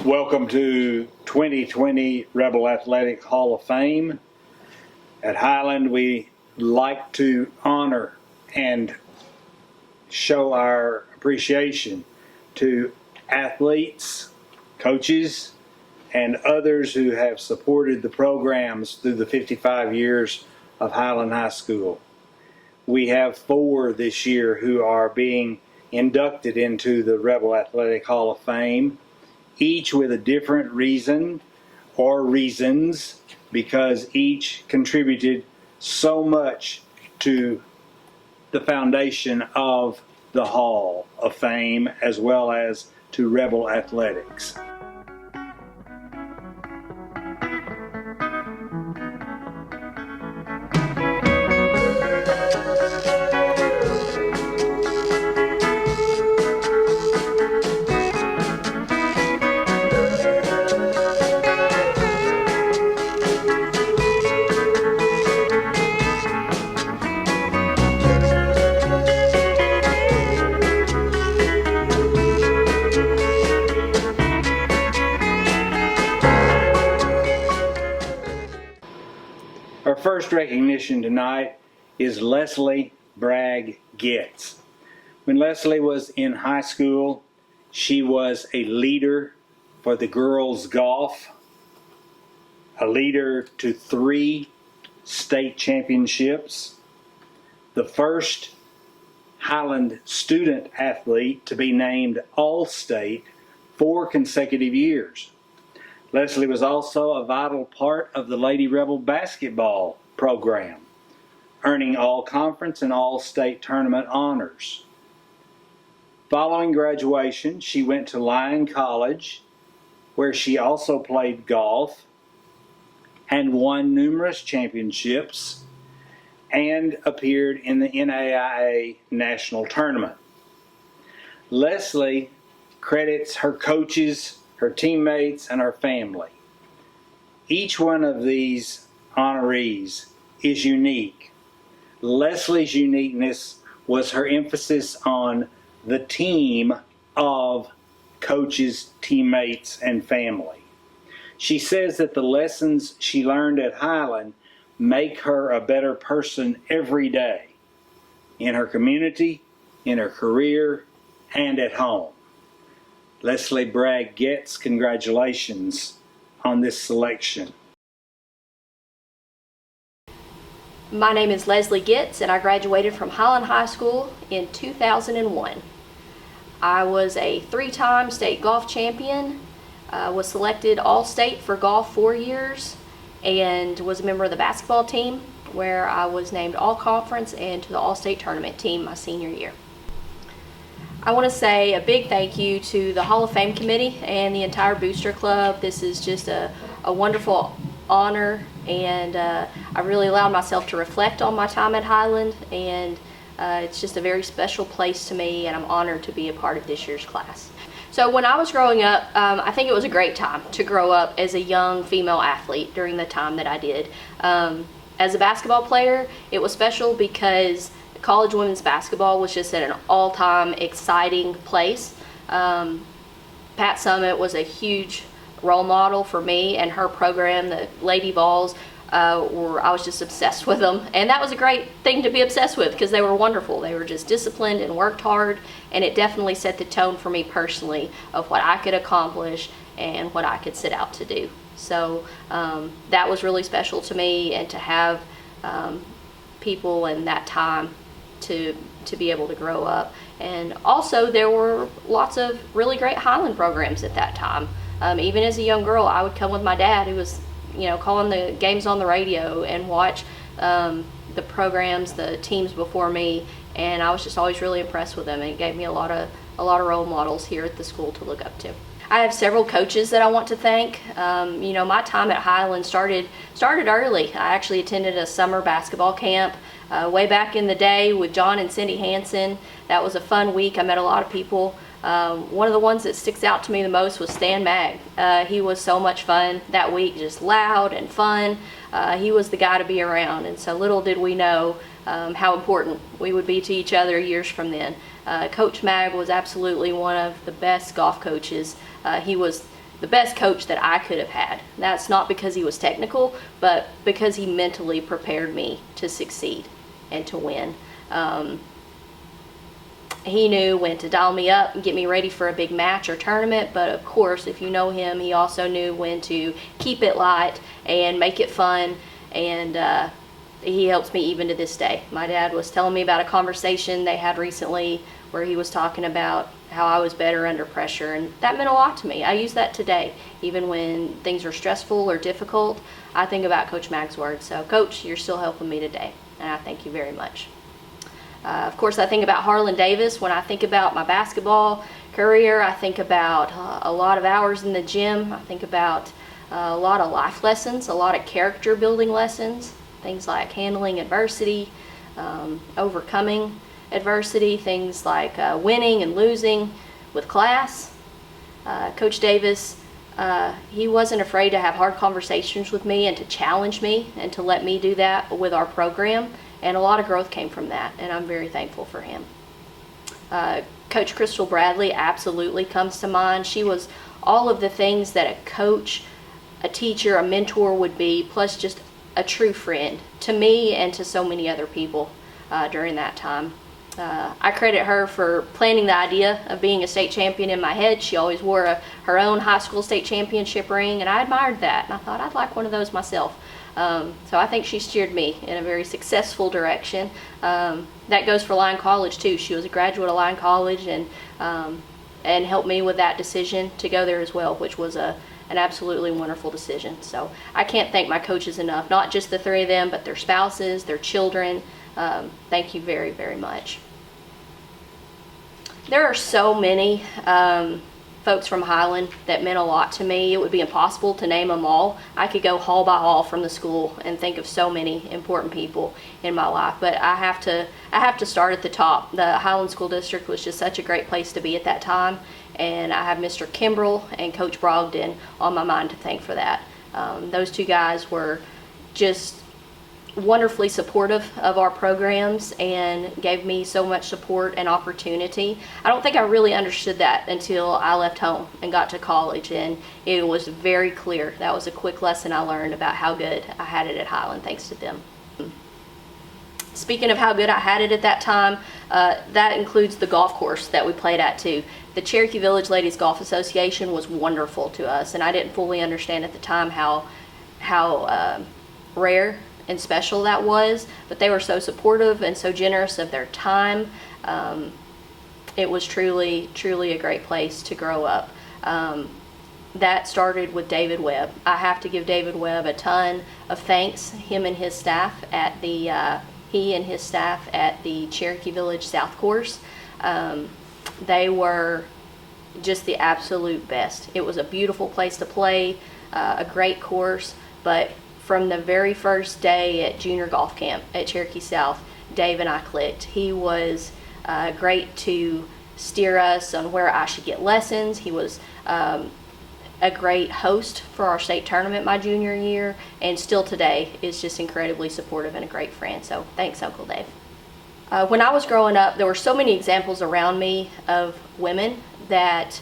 Welcome to 2020 Rebel Athletic Hall of Fame. At Highland, we like to honor and show our appreciation to athletes, coaches, and others who have supported the programs through the 55 years of Highland High School. We have 4 this year who are being inducted into the Rebel Athletic Hall of Fame, each with a different reason or reasons, because each contributed so much to the foundation of the Hall of Fame as well as to Rebel Athletics. Our first recognition tonight is Leslie Bragg Getz. When Leslie was in high school, she was a leader for the girls golf, a leader to 3 state championships, the first Highland student athlete to be named All-State 4 consecutive years. Leslie was also a vital part of the Lady Rebel basketball program, earning all-conference and all-state tournament honors. Following graduation, she went to Lyon College, where she also played golf and won numerous championships and appeared in the NAIA National Tournament. Leslie credits her coaches, her teammates, and her family. Each one of these honorees is unique. Leslie's uniqueness was her emphasis on the team of coaches, teammates, and family. She says that the lessons she learned at Highland make her a better person every day, in her community, in her career, and at home. Leslie Bragg Getz, congratulations on this selection. My name is Leslie Getz, and I graduated from Highland High School in 2001. I was a 3-time state golf champion, was selected All-State for golf 4 years, and was a member of the basketball team, where I was named All-Conference and to the All-State tournament team my senior year. I want to say a big thank you to the Hall of Fame committee and the entire Booster Club. This is just a wonderful honor, and I really allowed myself to reflect on my time at Highland, and it's just a very special place to me, and I'm honored to be a part of this year's class. So when I was growing up, I think it was a great time to grow up as a young female athlete during the time that I did. As a basketball player, it was special because college women's basketball was just at an all-time exciting place. Pat Summit was a huge role model for me, and her program, the Lady Vols, I was just obsessed with them. And that was a great thing to be obsessed with because they were wonderful. They were just disciplined and worked hard, and it definitely set the tone for me personally of what I could accomplish and what I could set out to do. So that was really special to me, and to have people in that time to be able to grow up. And also there were lots of really great Highland programs at that time. Even as a young girl, I would come with my dad, who was calling the games on the radio, and watch the programs, the teams before me, and I was just always really impressed with them, and it gave me a lot of role models here at the school to look up to. I have several coaches that I want to thank. My time at Highland started early. I actually attended a summer basketball camp way back in the day with John and Cindy Hansen. That was a fun week. I met a lot of people. One of the ones that sticks out to me the most was Stan Mag. He was so much fun that week, just loud and fun. He was the guy to be around, and so little did we know how important we would be to each other years from then. Coach Mag was absolutely one of the best golf coaches. He was the best coach that I could have had. That's not because he was technical, but because he mentally prepared me to succeed and to win. He knew when to dial me up and get me ready for a big match or tournament, but of course, if you know him, he also knew when to keep it light and make it fun, and he helps me even to this day. My dad was telling me about a conversation they had recently where he was talking about how I was better under pressure, and that meant a lot to me. I use that today. Even when things are stressful or difficult, I think about Coach Mag's words. So, Coach, you're still helping me today, and I thank you very much. Of course, I think about Harlan Davis when I think about my basketball career. I think about a lot of hours in the gym. I think about a lot of life lessons, a lot of character building lessons, things like handling adversity, overcoming adversity, things like winning and losing with class. Coach Davis, he wasn't afraid to have hard conversations with me and to challenge me and to let me do that with our program. And a lot of growth came from that, and I'm very thankful for him. Coach Crystal Bradley absolutely comes to mind. She was all of the things that a coach, a teacher, a mentor would be, plus just a true friend to me and to so many other people during that time. I credit her for planting the idea of being a state champion in my head. She always wore her own high school state championship ring, and I admired that, and I thought I'd like one of those myself. So I think she steered me in a very successful direction. That goes for Lyon College too. She was a graduate of Lyon College and helped me with that decision to go there as well, which was an absolutely wonderful decision. So I can't thank my coaches enough, not just the three of them, but their spouses, their children. Thank you very, very much. There are so many folks from Highland that meant a lot to me. It would be impossible to name them all. I could go hall by hall from the school and think of so many important people in my life, but I have to start at the top. The Highland School District was just such a great place to be at that time, and I have Mr. Kimbrell and Coach Brogdon on my mind to thank for that. Those two guys were just wonderfully supportive of our programs and gave me so much support and opportunity. I don't think I really understood that until I left home and got to college, and it was very clear. That was a quick lesson I learned about how good I had it at Highland thanks to them. Speaking of how good I had it at that time, that includes the golf course that we played at too. The Cherokee Village Ladies Golf Association was wonderful to us, and I didn't fully understand at the time how rare and special that was, but they were so supportive and so generous of their time. It was truly a great place to grow up. That started with David Webb. I have to give David Webb a ton of thanks. He and his staff at the Cherokee Village South Course. They were just the absolute best. It was a beautiful place to play, a great course, but from the very first day at junior golf camp at Cherokee South, Dave and I clicked. He was great to steer us on where I should get lessons. He was a great host for our state tournament my junior year, and still today is just incredibly supportive and a great friend. So thanks, Uncle Dave. When I was growing up, there were so many examples around me of women that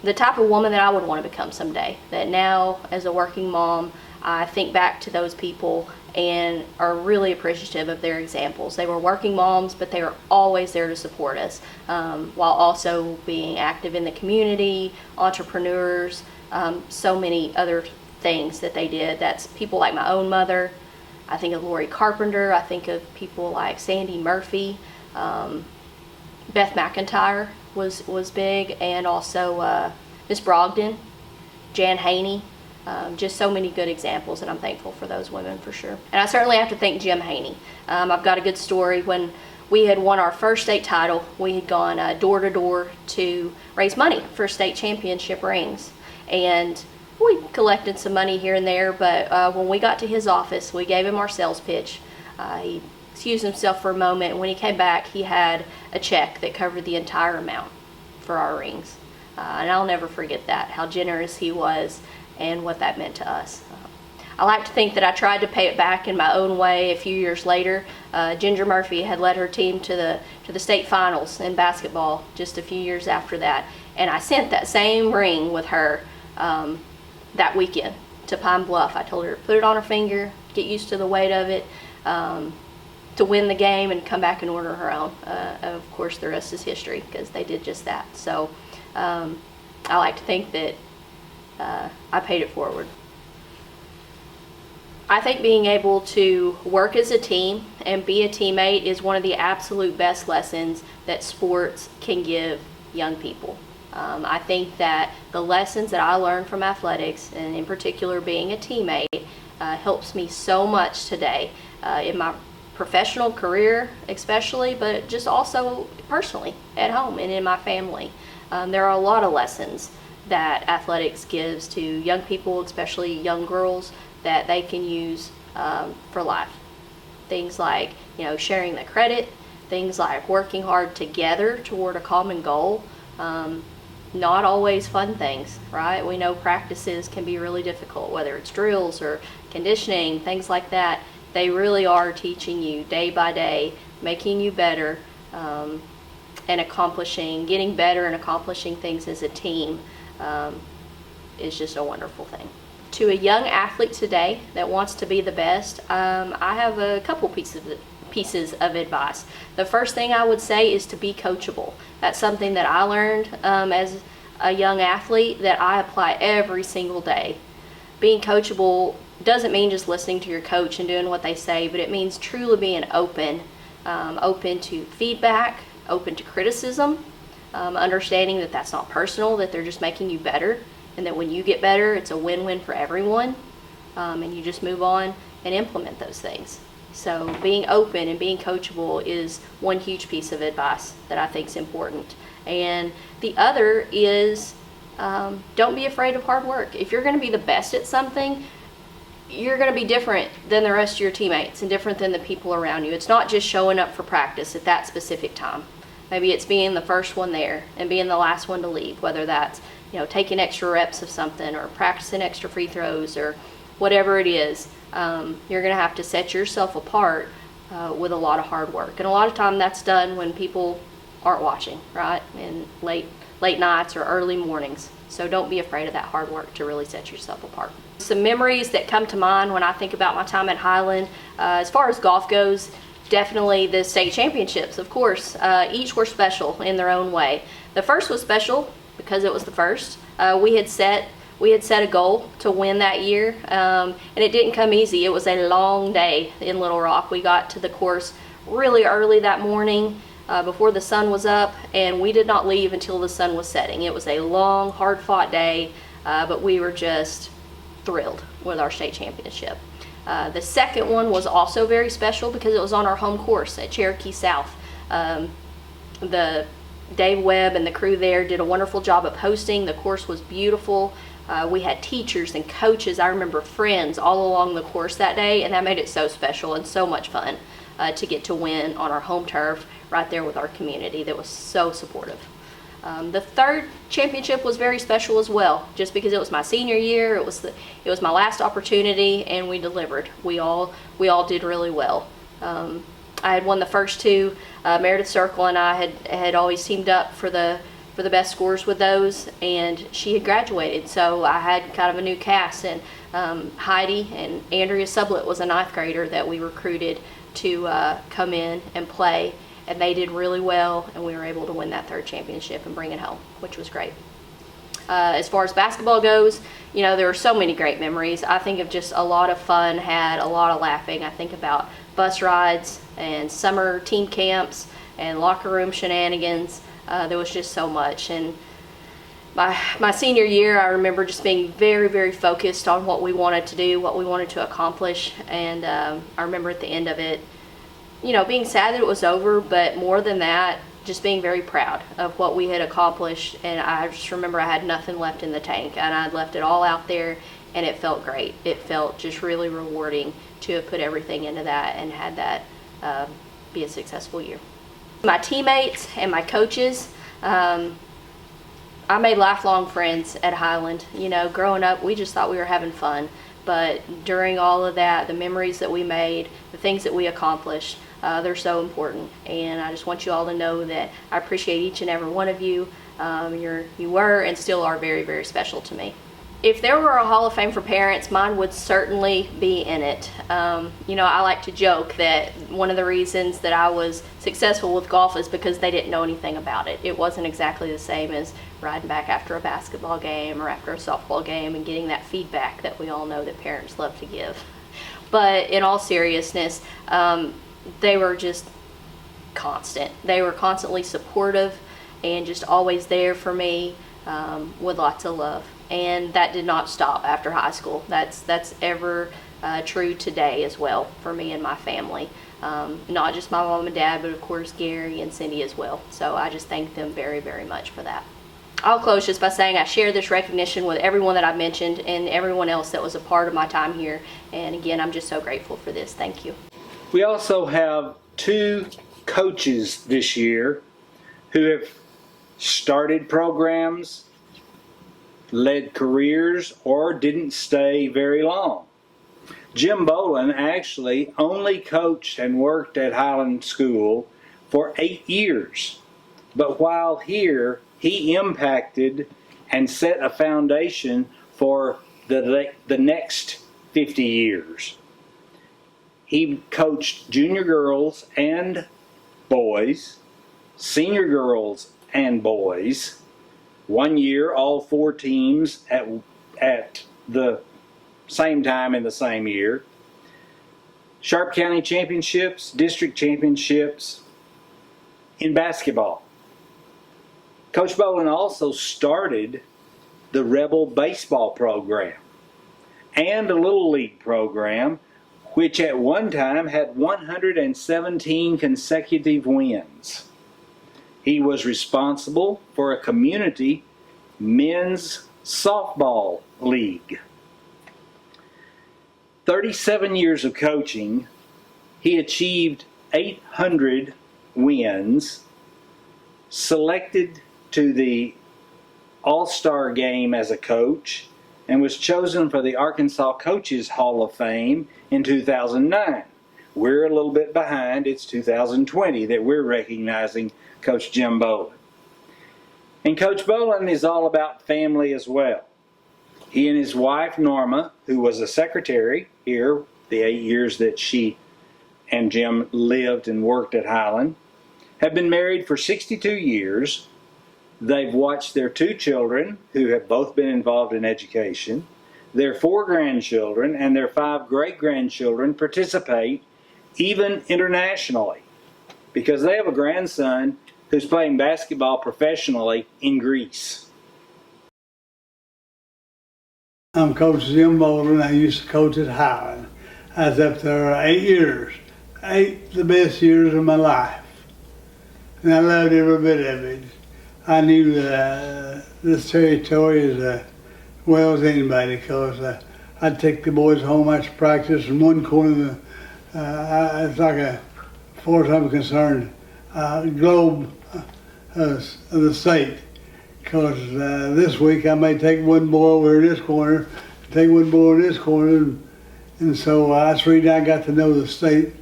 the type of woman that I would want to become someday. That now, as a working mom, I think back to those people and are really appreciative of their examples. They were working moms, but they were always there to support us, while also being active in the community, entrepreneurs, so many other things that they did. That's people like my own mother. I think of Lori Carpenter. I think of people like Sandy Murphy. Beth McIntyre was big, and also Miss Brogdon, Jan Haney, just so many good examples, and I'm thankful for those women for sure. And I certainly have to thank Jim Haney. I've got a good story. When we had won our first state title, we had gone door to door to raise money for state championship rings, and we collected some money here and there, but when we got to his office, we gave him our sales pitch. He excused himself for a moment, and when he came back, he had a check that covered the entire amount for our rings. And I'll never forget that, how generous he was and what that meant to us. I like to think that I tried to pay it back in my own way a few years later. Ginger Murphy had led her team to the state finals in basketball just a few years after that, And I sent that same ring with her that weekend to Pine Bluff. I told her to put it on her finger, get used to the weight of it, to win the game and come back and order her own. Of course, the rest is history because they did just that. So I like to think that I paid it forward. I think being able to work as a team and be a teammate is one of the absolute best lessons that sports can give young people. I think that the lessons that I learned from athletics, and in particular being a teammate, helps me so much today in my professional career especially, but just also personally at home and in my family. There are a lot of lessons that athletics gives to young people, especially young girls, that they can use for life. Things like, sharing the credit, things like working hard together toward a common goal. Not always fun things, right? We know practices can be really difficult, whether it's drills or conditioning, things like that. They really are teaching you day by day, making you better, and getting better and accomplishing things as a team is just a wonderful thing. To a young athlete today that wants to be the best, I have a couple pieces of advice. The first thing I would say is to be coachable. That's something that I learned as a young athlete that I apply every single day. Being coachable doesn't mean just listening to your coach and doing what they say, but it means truly being open to feedback, open to criticism, understanding that that's not personal, that they're just making you better, and that when you get better, it's a win-win for everyone, and you just move on and implement those things. So being open and being coachable is one huge piece of advice that I think is important. And the other is don't be afraid of hard work. If you're going to be the best at something, you're going to be different than the rest of your teammates and different than the people around you. It's not just showing up for practice at that specific time. Maybe it's being the first one there and being the last one to leave, whether that's taking extra reps of something or practicing extra free throws or whatever it is. You're going to have to set yourself apart with a lot of hard work. And a lot of time that's done when people aren't watching, right? And late nights or early mornings. So don't be afraid of that hard work to really set yourself apart. Some memories that come to mind when I think about my time at Highland, as far as golf goes, definitely the state championships, of course. Each were special in their own way. The first was special because it was the first. We had set a goal to win that year, and it didn't come easy. It was a long day in Little Rock. We got to the course really early that morning before the sun was up, and we did not leave until the sun was setting. It was a long, hard-fought day, but we were just thrilled with our state championship. The second one was also very special because it was on our home course at Cherokee South. The Dave Webb and the crew there did a wonderful job of hosting. The course was beautiful. We had teachers and coaches, I remember friends all along the course that day, and that made it so special and so much fun to get to win on our home turf right there with our community that was so supportive. The third championship was very special as well, just because it was my senior year. It was my last opportunity, and we delivered. We all did really well. I had won the first two. Meredith Circle and I had always teamed up for the best scores with those, and she had graduated, so I had kind of a new cast. And Heidi and Andrea Sublett was a ninth grader that we recruited to come in and play, and they did really well, and we were able to win that third championship and bring it home, which was great. As far as basketball goes, there were so many great memories. I think of just a lot of fun, had a lot of laughing. I think about bus rides and summer team camps and locker room shenanigans. There was just so much. And my senior year, I remember just being very, very focused on what we wanted to do, what we wanted to accomplish. And I remember at the end of it, being sad that it was over, but more than that, just being very proud of what we had accomplished. And I just remember I had nothing left in the tank, and I'd left it all out there, and it felt great. It felt just really rewarding to have put everything into that and had that be a successful year. My teammates and my coaches, I made lifelong friends at Highland. Growing up, we just thought we were having fun. But during all of that, the memories that we made, the things that we accomplished, they're so important. And I just want you all to know that I appreciate each and every one of you. You were and still are very, very special to me. If there were a Hall of Fame for parents, mine would certainly be in it. I like to joke that one of the reasons that I was successful with golf is because they didn't know anything about it. It wasn't exactly the same as riding back after a basketball game or after a softball game and getting that feedback that we all know that parents love to give. But in all seriousness, they were just constant. They were constantly supportive and just always there for me with lots of love. And that did not stop after high school. That's ever true today as well for me and my family. Not just my mom and dad, but of course Gary and Cindy as well. So I just thank them very, very much for that. I'll close just by saying I share this recognition with everyone that I mentioned and everyone else that was a part of my time here. And again, I'm just so grateful for this. Thank you. We also have 2 coaches this year who have started programs, led careers, or didn't stay very long. Jim Bolin actually only coached and worked at Highland School for 8 years. But while here, he impacted and set a foundation for the next 50 years. He coached junior girls and boys, senior girls and boys. One year, all 4 teams at the same time in the same year. Sharp County championships, district championships in basketball. Coach Bolin also started the Rebel baseball program and a Little League program, which at one time had 117 consecutive wins. He was responsible for a community men's softball league. 37 years of coaching, he achieved 800 wins, selected to the All-Star game as a coach, and was chosen for the Arkansas Coaches Hall of Fame in 2009. We're a little bit behind. It's 2020 that we're recognizing Coach Jim Bolin. And Coach Bolin is all about family as well. He and his wife Norma, who was a secretary here the 8 years that she and Jim lived and worked at Highland, have been married for 62 years. They've watched their 2 children, who have both been involved in education, their 4 grandchildren, and their 5 great-grandchildren participate even internationally, because they have a grandson who's playing basketball professionally in Greece. I'm Coach Jim Bolin. I used to coach at Highland. I was up there 8 years, 8 the best years of my life, and I loved every bit of it. I knew this territory as well as anybody, because I'd take the boys home after practice in one corner it's like as far as I'm concerned, globe of the state. Because this week I may take one boy over in this corner, take one boy in this corner, and so that's the reason I got to know the state,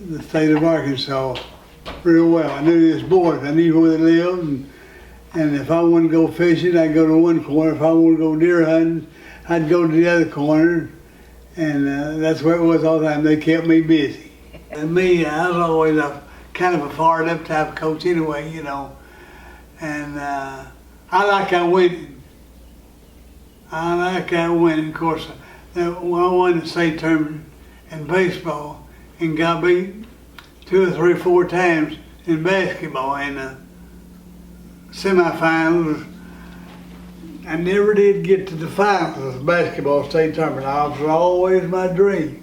the state of Arkansas real well. I knew these boys, I knew where they lived, and if I wanted to go fishing, I'd go to one corner. If I wanted to go deer hunting, I'd go to the other corner, and that's where it was all the time. They kept me busy. And me, I was always a kind of a fired up type of coach anyway, you know. And I like that winning. Of course, when I won the state tournament in baseball and got beat 2 or 3 or 4 times in basketball in the semifinals, I never did get to the finals of the basketball state tournament. That was always my dream.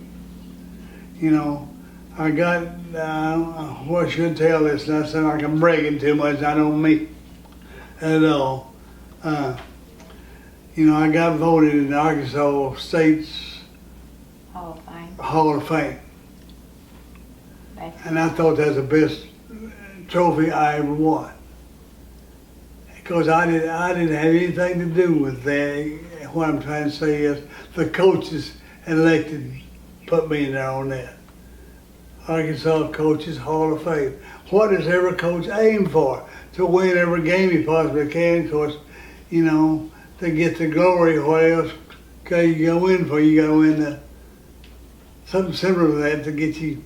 You know, I got, what should I tell this? Not sound like I'm bragging too much. I don't mean at all. You know, I got voted in the Arkansas State's Hall of Fame. And I thought that was the best trophy I ever won. Because I didn't have anything to do with that. What I'm trying to say is the coaches elected put me in there on that. Arkansas Coaches Hall of Fame. What does every coach aim for? to win every game he possibly can. Of course, you know, to get the glory, what else can you go in for? You got to win something similar to that to get you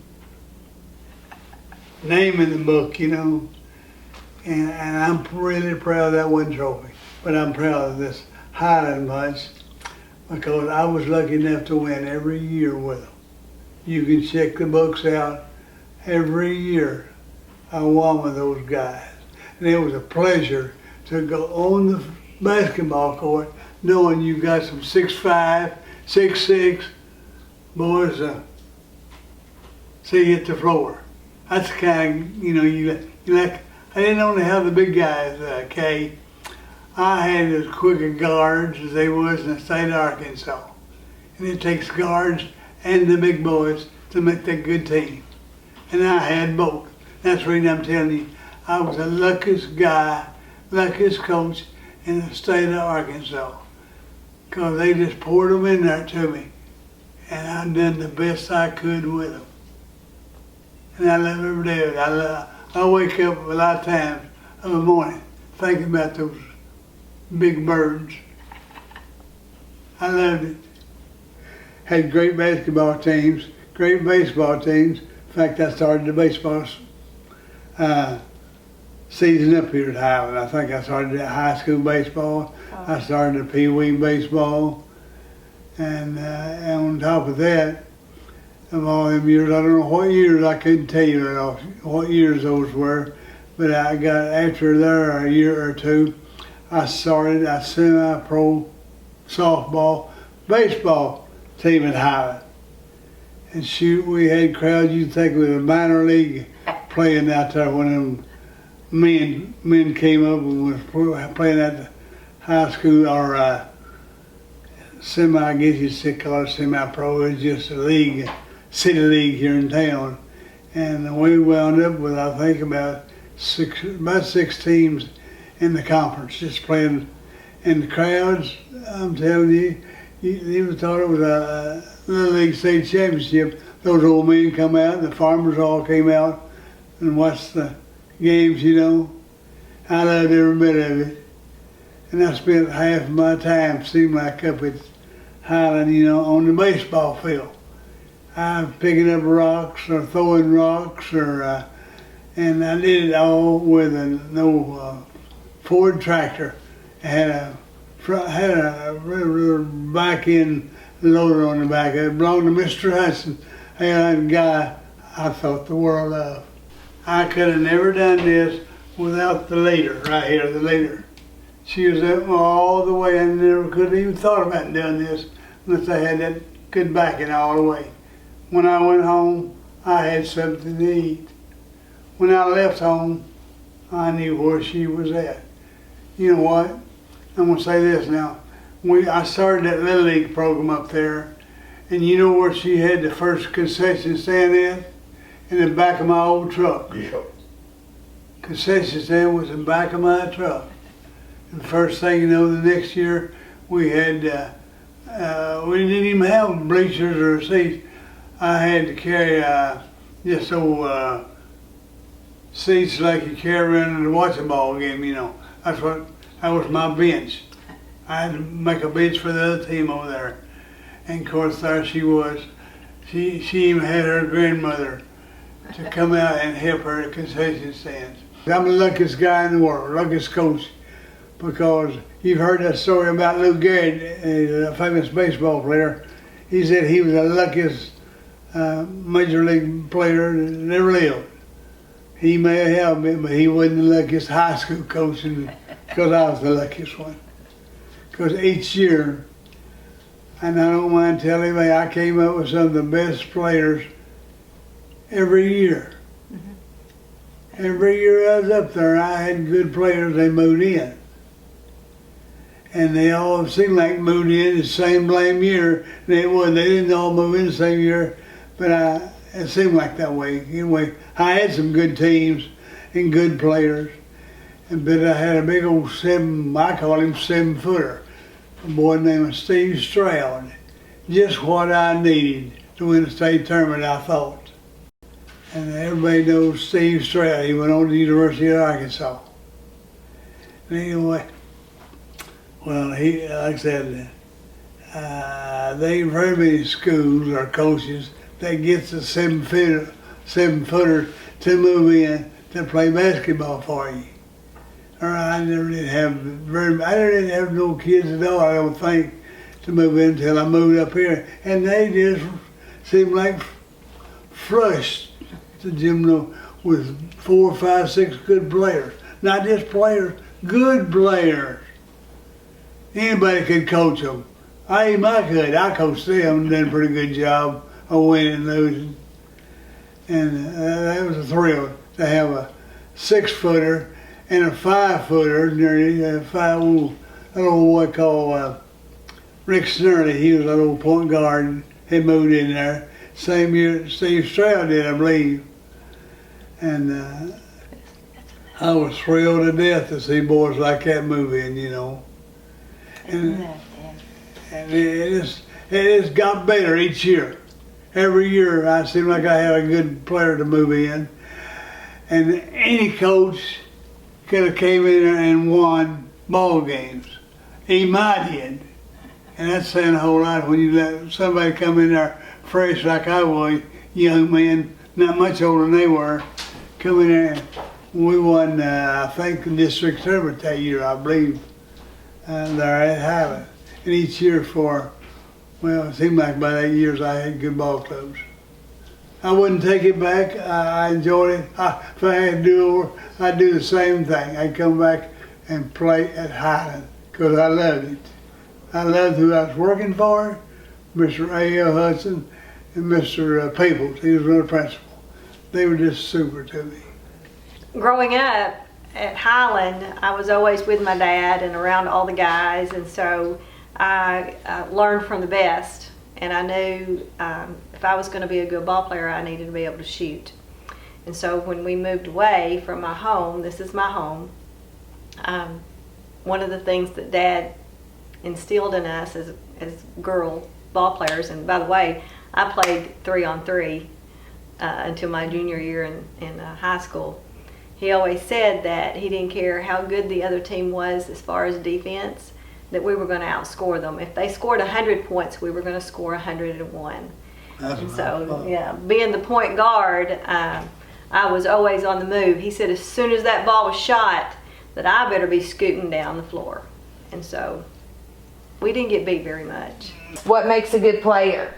name in the book, you know. And I'm really proud of that one trophy. But I'm proud of this Highland bunch because I was lucky enough to win every year with them. You can check the books out. Every year I won with those guys. And it was a pleasure to go on the basketball court knowing you got some 6'5", 6'6" boys see you hit the floor. That's the kind of, you know, you like. I didn't only have the big guys, Kay. I had as quick a guards as they was in the state of Arkansas. And it takes guards and the big boys to make that good team. And I had both. That's the reason I'm telling you, I was the luckiest guy, luckiest coach in the state of Arkansas. Because they just poured them in there to me. And I done the best I could with them. And I love every day of it. I wake up a lot of times in the morning thinking about those big birds. I loved it. Had great basketball teams, great baseball teams. In fact, I started the baseball season up here at Highland. I think I started at high school baseball. I started the Pee Wee baseball. And on top of that, of all them years, I don't know what years, I couldn't tell you what years those were, but I got, after there a year or two, I started a semi-pro softball, baseball team at Highland. And shoot, we had crowds you'd think was a minor league playing out there when them men came up and was playing at the high school or semi, I guess you'd call it semi-pro. It was just a league, city league here in town. And we wound up with, I think, about six teams in the conference, just playing. And the crowds, I'm telling you, you thought it was a Little League State Championship. Those old men come out, the farmers all came out and watched the games, you know. I loved every bit of it. And I spent half of my time, seemed like, up at Highland, you know, on the baseball field. I'm picking up rocks or throwing rocks, or and I did it all with no Ford tractor. It had a back end loader on the back. It belonged to Mr. Hudson, a guy I thought the world of. I could have never done this without the leader right here, the leader. She was up all the way. I never could have even thought about doing this unless I had that good backing all the way. When I went home, I had something to eat. When I left home, I knew where she was at. You know what? I'm going to say this now. I started that Little League program up there, and you know where she had the first concession stand at? In the back of my old truck. Yeah. Concession stand was in the back of my truck. And the first thing you know, the next year, we had, we didn't even have bleachers or seats. I had to carry just old seats like you carry around to watch a ball game, you know. That was my bench. I had to make a bench for the other team over there. And of course there she was. She even had her grandmother to come out and help her at concession stands. I'm the luckiest guy in the world, luckiest coach, because you've heard that story about Lou Gehrig, a famous baseball player. He said he was the luckiest major league player that ever lived. He may have been, but he wasn't the luckiest high school coach because I was the luckiest one. Because each year, and I don't mind telling you, I came up with some of the best players every year. Mm-hmm. Every year I was up there, I had good players, they moved in. And they all seemed like moved in the same blame year. They didn't all move in the same year, but it seemed like that way. Anyway, I had some good teams and good players. But I had a big old I call him 7-footer, a boy named Steve Stroud. Just what I needed to win a state tournament, I thought. And everybody knows Steve Stroud. He went on to the University of Arkansas. Anyway, well, like I said, they ain't very many schools or coaches that gets the 7-footers to move in to play basketball for you. Or I never did have no kids at all, I don't think, to move in until I moved up here. And they just seemed like flushed the gym with 4, 5, 6 good players. Not just players, good players. Anybody could coach them. I coached them and did a pretty good job of winning and losing. And that was a thrill to have a 6-footer and a 5-footer, nearly a little boy called Rick Snurley. He was a little point guard. He moved in there. Same year Steve Stroud did, I believe. And I was thrilled to death to see boys like that move in, you know. And it just got better each year. Every year I seemed like I had a good player to move in. And any coach could have came in there and won ball games. He might did. And that's saying a whole lot when you let somebody come in there fresh like I was, young men, not much older than they were, come in there. We won, I think, the district tournament that year, I believe, there at Highland. And each year it seemed like about 8 years I had good ball clubs. I wouldn't take it back. I enjoyed it. If I had to do over, I'd do the same thing. I'd come back and play at Highland because I loved it. I loved who I was working for, Mr. A.L. Hudson and Mr. Peoples. He was another principal. They were just super to me. Growing up at Highland, I was always with my dad and around all the guys, and so I learned from the best. And I knew if I was going to be a good ball player, I needed to be able to shoot. And so when we moved away from my home, this is my home, one of the things that Dad instilled in us as girl ball players, and by the way, I played 3-on-3 until my junior year in high school. He always said that he didn't care how good the other team was as far as defense, that we were going to outscore them. If they scored 100 points, we were going to score 101. And so, yeah, being the point guard, I was always on the move. He said as soon as that ball was shot, that I better be scooting down the floor. And so we didn't get beat very much. What makes a good player?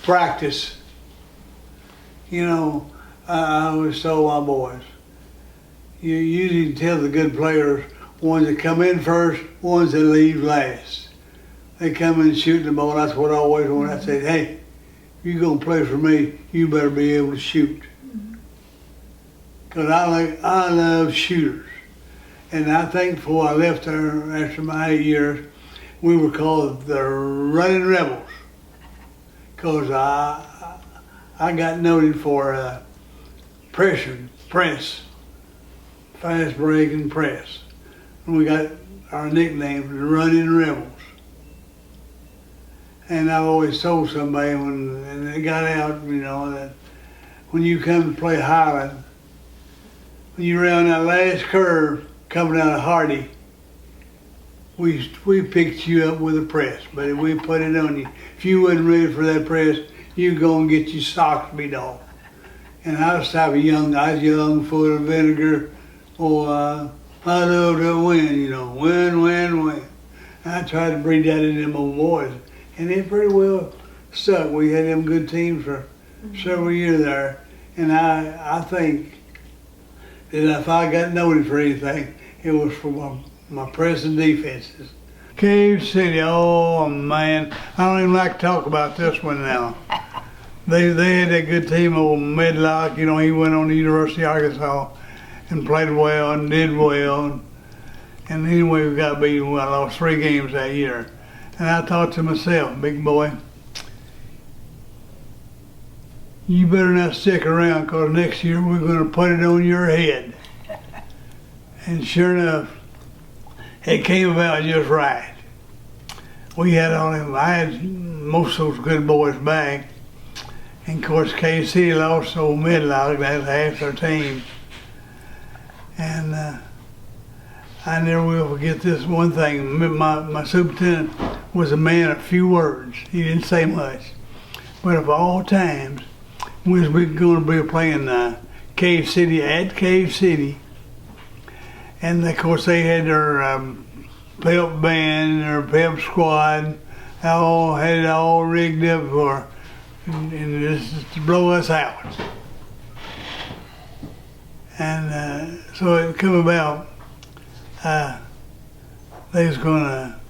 Practice. You know, I always told my boys, you usually tell the good players, ones that come in first, ones that leave last. They come in shooting the ball. That's what I always wanted. I said, hey, if you're going to play for me, you better be able to shoot. Because I love shooters. And I think before I left there, after my 8 years, we were called the Running Rebels. Because I got noted for press, fast break and press. And we got our nickname, the Running Rebels. And I've always told somebody when they got out, you know, that when you come to play Highland, when you round that last curve coming out of Hardy, we picked you up with a press, but we put it on you. If you wasn't ready for that press, you go and get your socks beat off. And I was young, full of vinegar. I love to win, you know, win. And I tried to breed that in them old boys, and they pretty well stuck. We had them good teams for several years there, and I think that if I got noted for anything, it was for my press and defenses. Cave City, oh man, I don't even like to talk about this one now. They had that good team, old Medlock, you know, he went on to the University of Arkansas and played well and did well. And anyway, we got beat. I lost 3 games that year. And I thought to myself, big boy, you better not stick around because next year we're going to put it on your head. And sure enough, it came about just right. We had all them, I had most of those good boys back. And of course, KC lost to Medlock, that's half their team. And I never will forget this one thing. My superintendent was a man of few words. He didn't say much. But of all times, we was going to be playing Cave City at Cave City. And of course they had their pep band, their pep squad, all had it all rigged up for, and this is to blow us out. And so it come about, they was gonna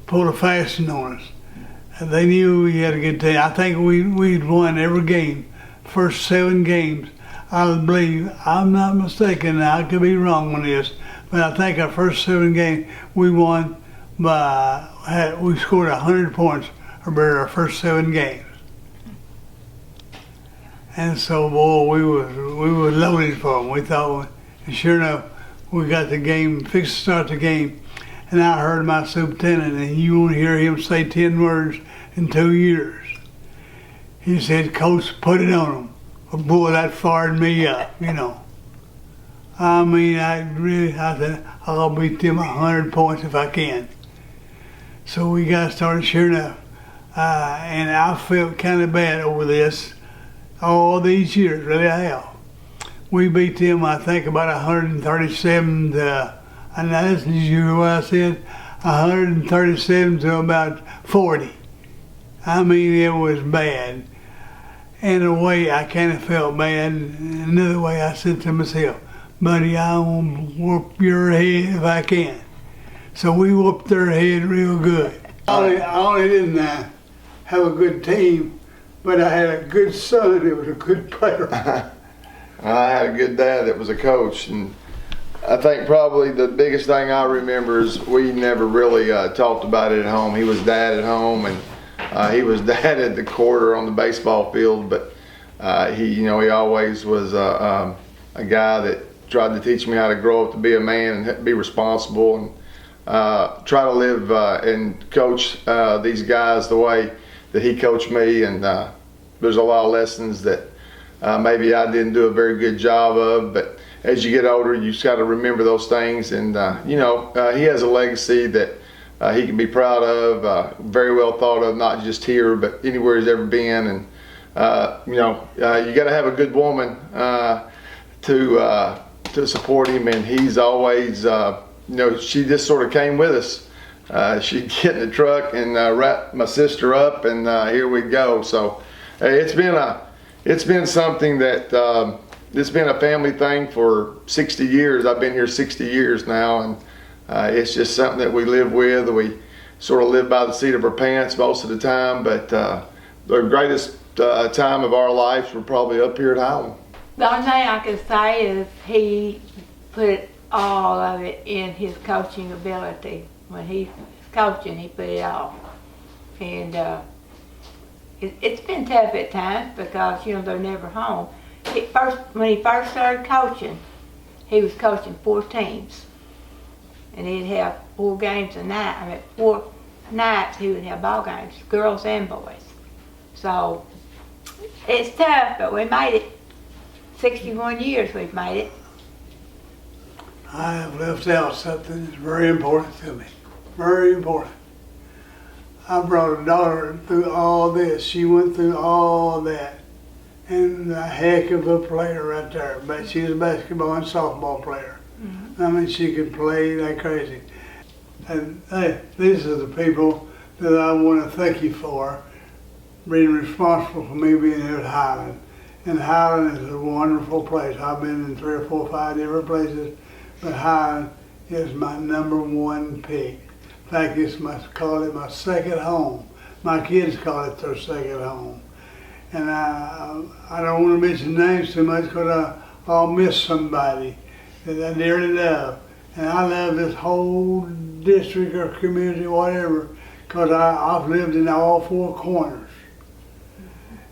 pull a fasting on us. And they knew we had a good team. I think we'd won every game, first 7 games. I believe, I'm not mistaken, I could be wrong on this, but I think our first 7 games we won by, we scored 100 points or better our first 7 games. And so, boy, we were loaded for them. We thought, and sure enough, we got the game, fixed to start the game, and I heard my superintendent, and you won't hear him say 10 words in 2 years. He said, "Coach, put it on them." Well, boy, that fired me up, you know. I mean, I said, I'll beat them 100 points if I can. So we got started, sure enough. And I felt kind of bad over this all these years, really I have. We beat them, I think, about 137 to, and that's usually what I said, 137 to about 40. I mean, it was bad. In a way, I kind of felt bad. Another way, I said to myself, "Buddy, I want to whoop your head if I can." So we whooped their head real good. I only didn't have a good team, but I had a good son that was a good player. I had a good dad that was a coach, and I think probably the biggest thing I remember is we never really talked about it at home. He was dad at home, and he was dad at the court or on the baseball field, but he always was a guy that tried to teach me how to grow up to be a man and be responsible, and try to live and coach these guys the way that he coached me. And there's a lot of lessons that maybe I didn't do a very good job of, but as you get older, you just got to remember those things. And he has a legacy that he can be proud of, very well thought of, not just here, but anywhere he's ever been. And you got to have a good woman to support him. And he's always, she just sort of came with us. She'd get in the truck and wrap my sister up, and here we go. So it's been something that it's been a family thing for 60 years. I've been here 60 years now, and it's just something that we live with. We sort of live by the seat of our pants most of the time, but the greatest time of our lives were probably up here at Highland. The only thing I can say is he put all of it in his coaching ability. When he's coaching, he put it all. And it's been tough at times because, they're never home. When he first started coaching, he was coaching 4 teams. And he'd have 4 games a night. 4 nights he would have ball games, girls and boys. So it's tough, but we made it. 61 years we've made it. I have left out something that's very important to me. Very important. I brought a daughter through all this. She went through all that. And a heck of a player right there. But she was a basketball and softball player. Mm-hmm. I mean, she could play like crazy. And hey, these are the people that I want to thank you for being responsible for me being here at Highland. And Highland is a wonderful place. I've been in 3 or 4 or 5 different places, but Highland is my #1 pick. In fact, call it my second home. My kids call it their second home. And I don't want to mention names too much because I'll miss somebody that I dearly love. And I love this whole district or community, whatever, because I've lived in all 4 corners.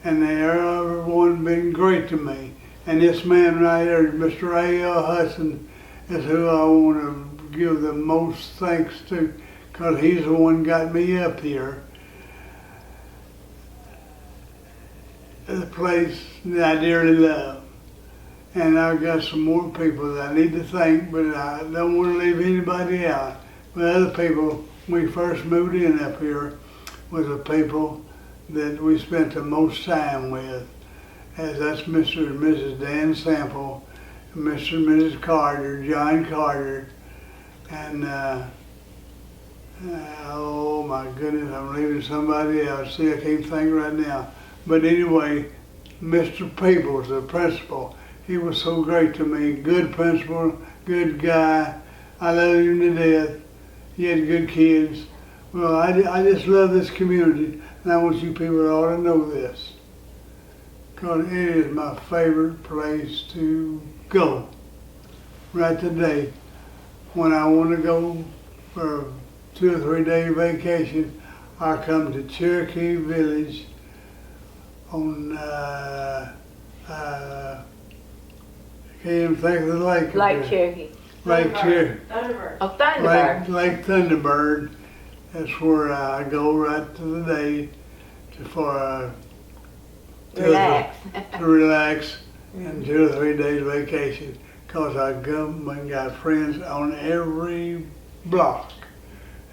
And everyone been great to me. And this man right here, Mr. A.L. Hudson, is who I want to give the most thanks to, because he's the one got me up here. The place that I dearly love. And I've got some more people that I need to thank, but I don't want to leave anybody out. But other people, when we first moved in up here, was the people that we spent the most time with. As that's Mr. and Mrs. Dan Sample, Mr. and Mrs. Carter, John Carter, and oh my goodness, I'm leaving somebody else. See, I can't think right now. But anyway, Mr. Peoples, the principal, he was so great to me. Good principal, good guy. I love him to death. He had good kids. Well, I just love this community, and I want you people all to know this. Because it is my favorite place to go. Right today, when I want to go for a 2 or 3 day vacation, I come to Cherokee Village on, I can't even think of the lake. Lake Cherokee. Lake Cherokee. Oh, Thunderbird. Lake Thunderbird. That's where I go right to the day for Relax. to relax and 2 or 3 days vacation. Cause I come and got friends on every block,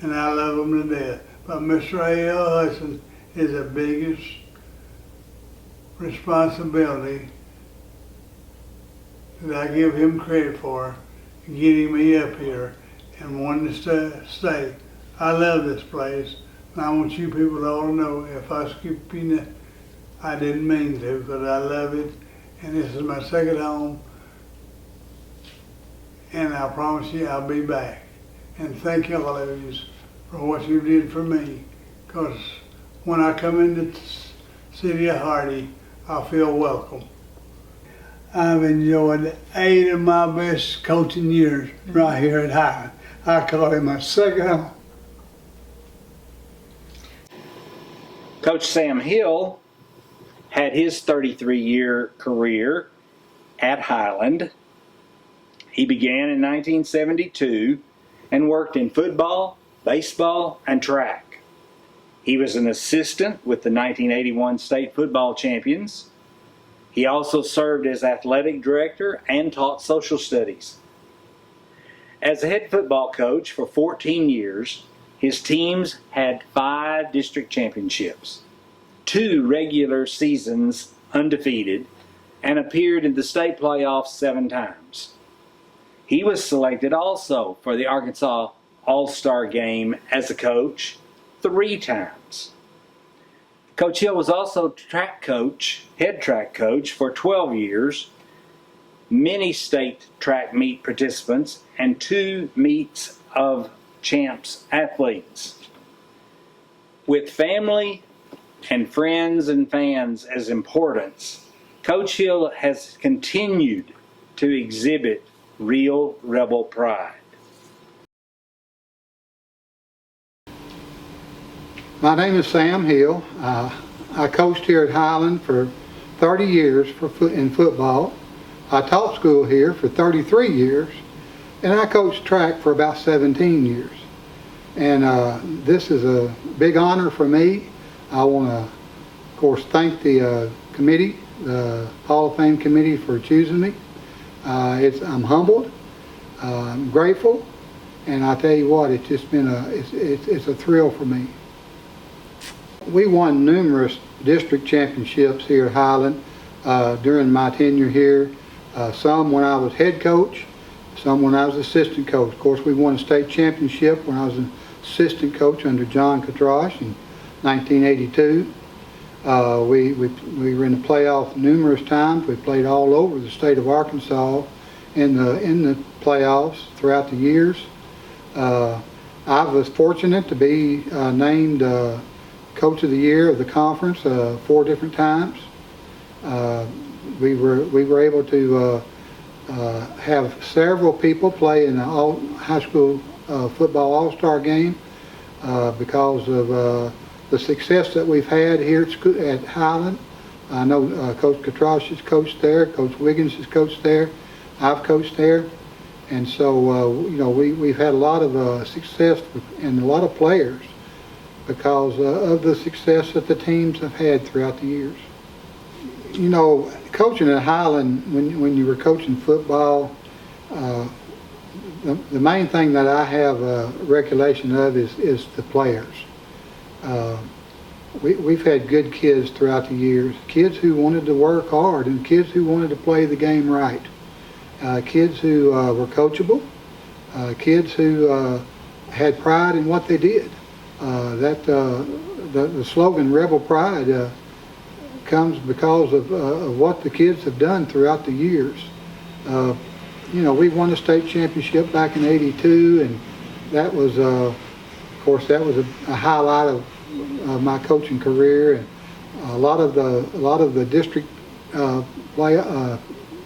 and I love them to death. But Mr. A.L. Hudson is the biggest responsibility that I give him credit for, getting me up here and wanting to stay. I love this place, and I want you people all to know if I skip you, I didn't mean to, because I love it, and this is my second home, and I promise you I'll be back. And thank you all of you for what you did for me, because when I come into the city of Hardy, I feel welcome. I've enjoyed 8 of my best coaching years right here at Highland. I call it my second home. Coach Sam Hill had his 33-year career at Highland. He began in 1972 and worked in football, baseball, and track. He was an assistant with the 1981 state football champions. He also served as athletic director and taught social studies. As a head football coach for 14 years, his teams had 5 district championships, 2 regular seasons undefeated, and appeared in the state playoffs 7 times. He was selected also for the Arkansas All-Star Game as a coach 3 times. Coach Hill was also head track coach for 12 years, many state track meet participants, and 2 meets of champs athletes. With family and friends and fans as importance, Coach Hill has continued to exhibit real Rebel pride. My name is Sam Hill. I coached here at Highland for 30 years in football. I taught school here for 33 years, and I coached track for about 17 years. And this is a big honor for me. I want to, of course, thank the committee, the Hall of Fame committee, for choosing me. I'm humbled, I'm grateful, and I tell you what, it's just been it's a thrill for me. We won numerous district championships here at Highland during my tenure here. Some when I was head coach, some when I was assistant coach. Of course, we won a state championship when I was an assistant coach under John Katrash in 1982. We were in the playoff numerous times. We played all over the state of Arkansas in the playoffs throughout the years. I was fortunate to be named Coach of the Year of the conference 4 different times. We were able to have several people play in the high school football all-star game because of the success that we've had here at Highland. I know Coach Katrash has coached there, Coach Wiggins has coached there, I've coached there, and so we've had a lot of success and a lot of players because of the success that the teams have had throughout the years. coaching at Highland, when you were coaching football, the main thing that I have recollection of is the players. We've had good kids throughout the years, kids who wanted to work hard and kids who wanted to play the game right, kids who were coachable, kids who had pride in what they did. The slogan "Rebel Pride" comes because of what the kids have done throughout the years. We won a state championship back in '82, and that was, of course, that was a highlight of my coaching career. And a lot of the district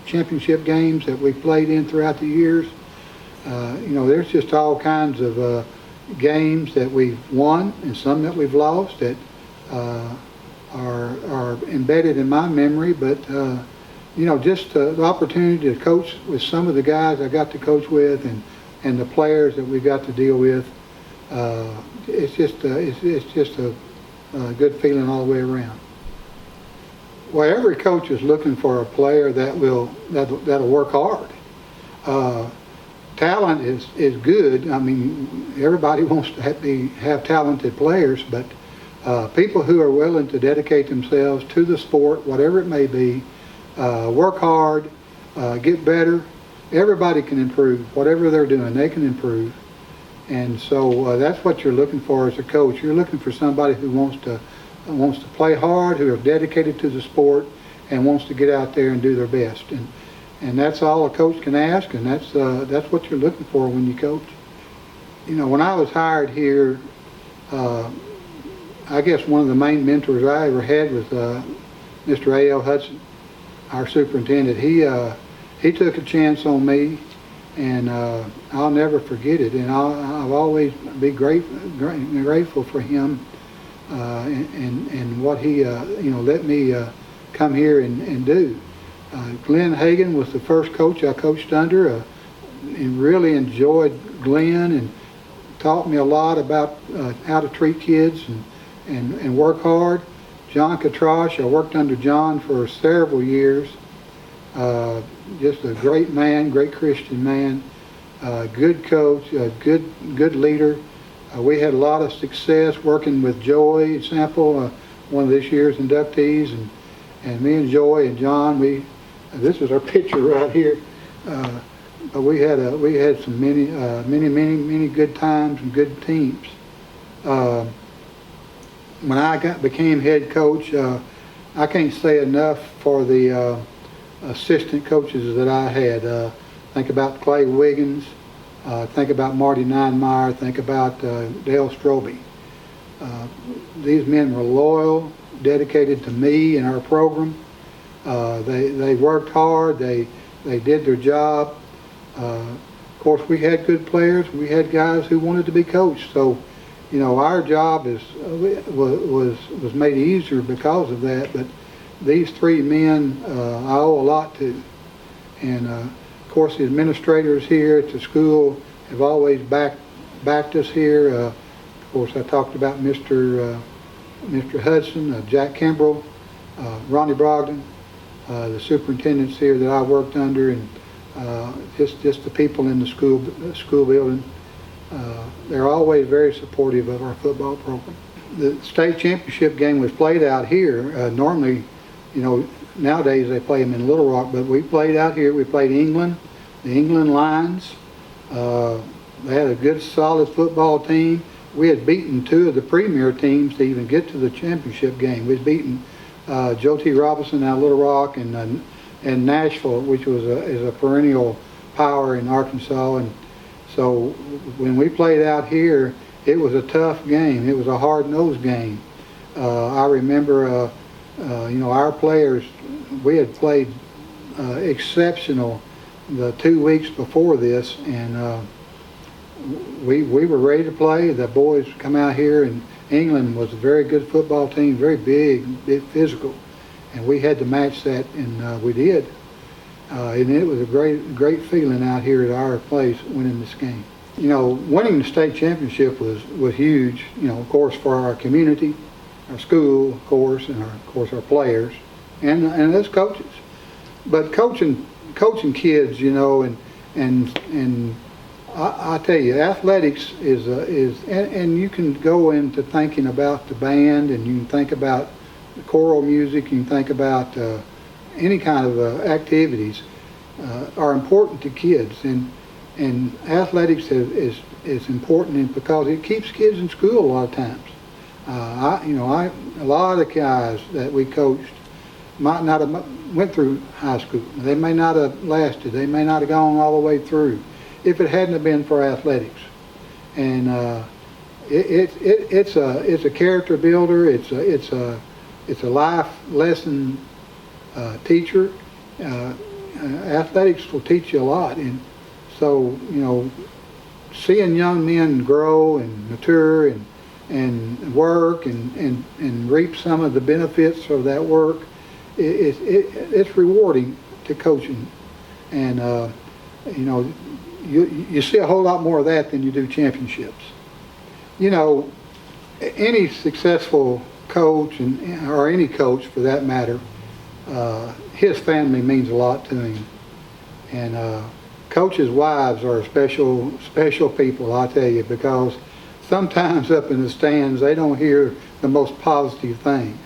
championship games that we played in throughout the years. There's just all kinds of games that we've won and some that we've lost that are embedded in my memory. But just the opportunity to coach with some of the guys I got to coach with and the players that we got to deal with, it's just a good feeling all the way around. Well, every coach is looking for a player that'll work hard. Talent is good. I mean, everybody wants to have talented players, but people who are willing to dedicate themselves to the sport, whatever it may be, work hard, get better. Everybody can improve. Whatever they're doing, they can improve. And so that's what you're looking for as a coach. You're looking for somebody who wants to play hard, who are dedicated to the sport, and wants to get out there and do their best. And that's all a coach can ask, and that's what you're looking for when you coach. When I was hired here, I guess one of the main mentors I ever had was Mr. A.L. Hudson, our superintendent. He took a chance on me, and I'll never forget it. And I'll always be grateful for him and what he let me come here and do. Glenn Hagan was the first coach I coached under, and really enjoyed Glenn and taught me a lot about how to treat kids and work hard. John Katrosh, I worked under John for several years. Just a great man, great Christian man, good coach, good leader. We had a lot of success working with Joy Sample, one of this year's inductees, and me and Joy and John, this is our picture right here. But we had some many good times and good teams. When I became head coach, I can't say enough for the assistant coaches that I had. Think about Clay Wiggins, think about Marty Ninemeyer, think about Dale Strobe. These men were loyal, dedicated to me and our program. They worked hard, they did their job. Of course, we had good players, we had guys who wanted to be coached, so our job was made easier because of that. But these three men I owe a lot to, and of course the administrators here at the school have always backed us here. Of course, I talked about Mr. Hudson, Jack Kimbrell, Ronnie Brogdon, the superintendents here that I worked under, and just the people in the school building. They're always very supportive of our football program. The state championship game was played out here. Normally, nowadays they play them in Little Rock, but we played out here. We played England, the England Lions. They had a good, solid football team. We had beaten two of the premier teams to even get to the championship game. We'd beaten Joe T. Robinson out of Little Rock and Nashville, which is a perennial power in Arkansas. And so when we played out here, it was a tough game. It was a hard-nosed game. I remember, our players, we had played exceptional the 2 weeks before this, and we were ready to play. The boys come out here, and England was a very good football team, very big physical, and we had to match that, and we did. And it was a great feeling out here at our place winning this game. Winning the state championship was huge, of course, for our community, our school, of course, and of course our players, and us coaches. but coaching kids, you know, and I tell you, athletics and you can go into thinking about the band, and you can think about choral music, you can think about any kind of activities are important to kids, and athletics is important because it keeps kids in school a lot of times. A lot of the guys that we coached might not have went through high school. They may not have lasted. They may not have gone all the way through if it hadn't have been for athletics. And it's a character builder. It's a life lesson teacher. Athletics will teach you a lot, and so seeing young men grow and mature and work and reap some of the benefits of that work, it's rewarding to coaching, and you see a whole lot more of that than you do championships. Any successful coach or any coach for that matter, his family means a lot to him, and coaches' wives are special people, I tell you, because sometimes up in the stands they don't hear the most positive things,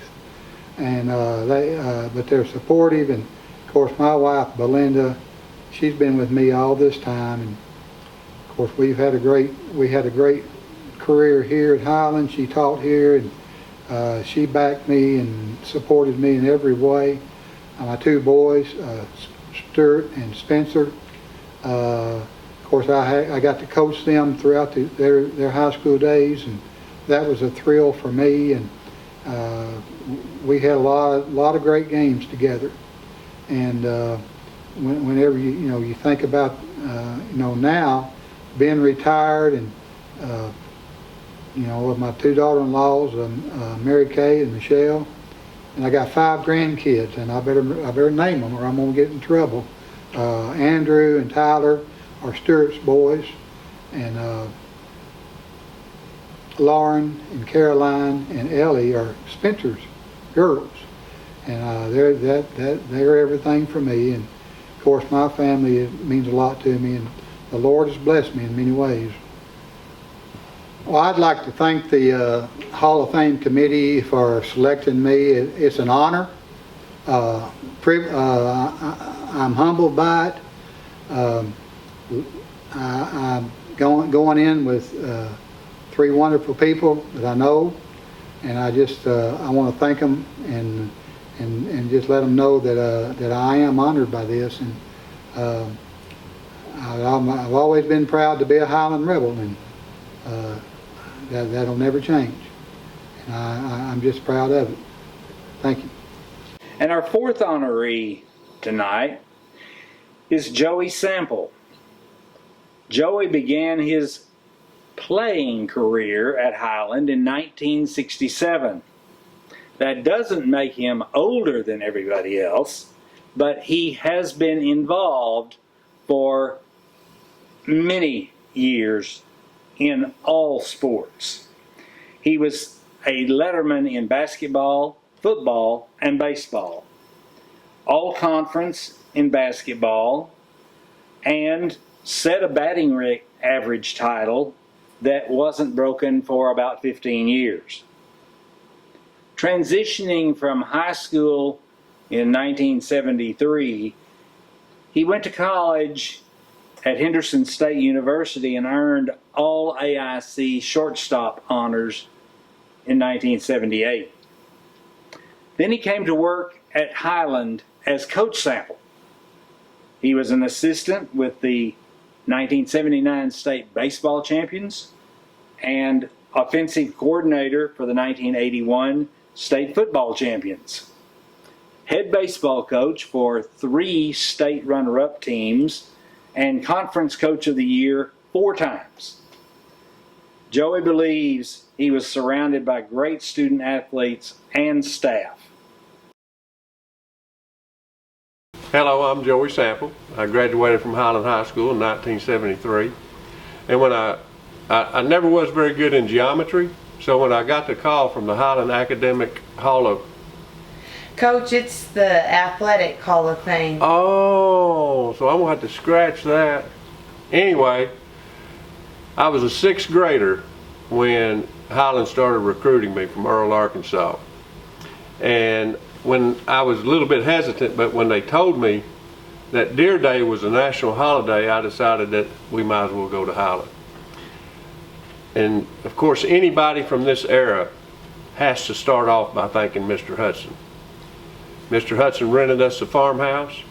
and but they're supportive. And of course, my wife Belinda, she's been with me all this time, and of course we had a great career here at Highland. She taught here, and she backed me and supported me in every way. My two boys, Stuart and Spencer. Of course, I got to coach them throughout their high school days, and that was a thrill for me. And we had a lot of great games together. And whenever you think about now being retired, and with my two daughter-in-laws, Mary Kay and Michelle, and I got 5 grandkids, and I better name them or I'm gonna get in trouble. Andrew and Tyler are Stuart's boys, and Lauren and Caroline and Ellie are Spencer's girls, and they're everything for me. And of course, my family means a lot to me, and the Lord has blessed me in many ways. Well, I'd like to thank the Hall of Fame committee for selecting me. It's an honor. I'm humbled by it. I'm going in with 3 wonderful people that I know, and I want to thank them and just let them know that I am honored by this. And I've always been proud to be a Highland Rebel, and that'll never change. And I'm just proud of it. Thank you. And our 4th honoree tonight is Joey Sample. Joey began his playing career at Highland in 1967. That doesn't make him older than everybody else, but he has been involved for many years in all sports. He was a letterman in basketball, football, and baseball, all conference in basketball, and set a batting average title that wasn't broken for about 15 years. Transitioning from high school in 1973, he went to college at Henderson State University and earned all AIC shortstop honors in 1978. Then he came to work at Highland as Coach Sample. He was an assistant with the 1979 state baseball champions and offensive coordinator for the 1981 state football champions. Head baseball coach for 3 state runner-up teams and conference coach of the year 4 times. Joey believes he was surrounded by great student athletes and staff. Hello, I'm Joey Sample. I graduated from Highland High School in 1973. And when I never was very good in geometry, so when I got the call from the Highland Academic Hall of Coach, it's the Athletic Hall of Fame. Oh, so I'm gonna have to scratch that. Anyway, I was a 6th grader when Highland started recruiting me from Earl, Arkansas. And when I was a little bit hesitant, but when they told me that Deer Day was a national holiday, I decided that we might as well go to Highland. And of course, anybody from this era has to start off by thanking Mr. Hudson. Mr. Hudson rented us a farmhouse,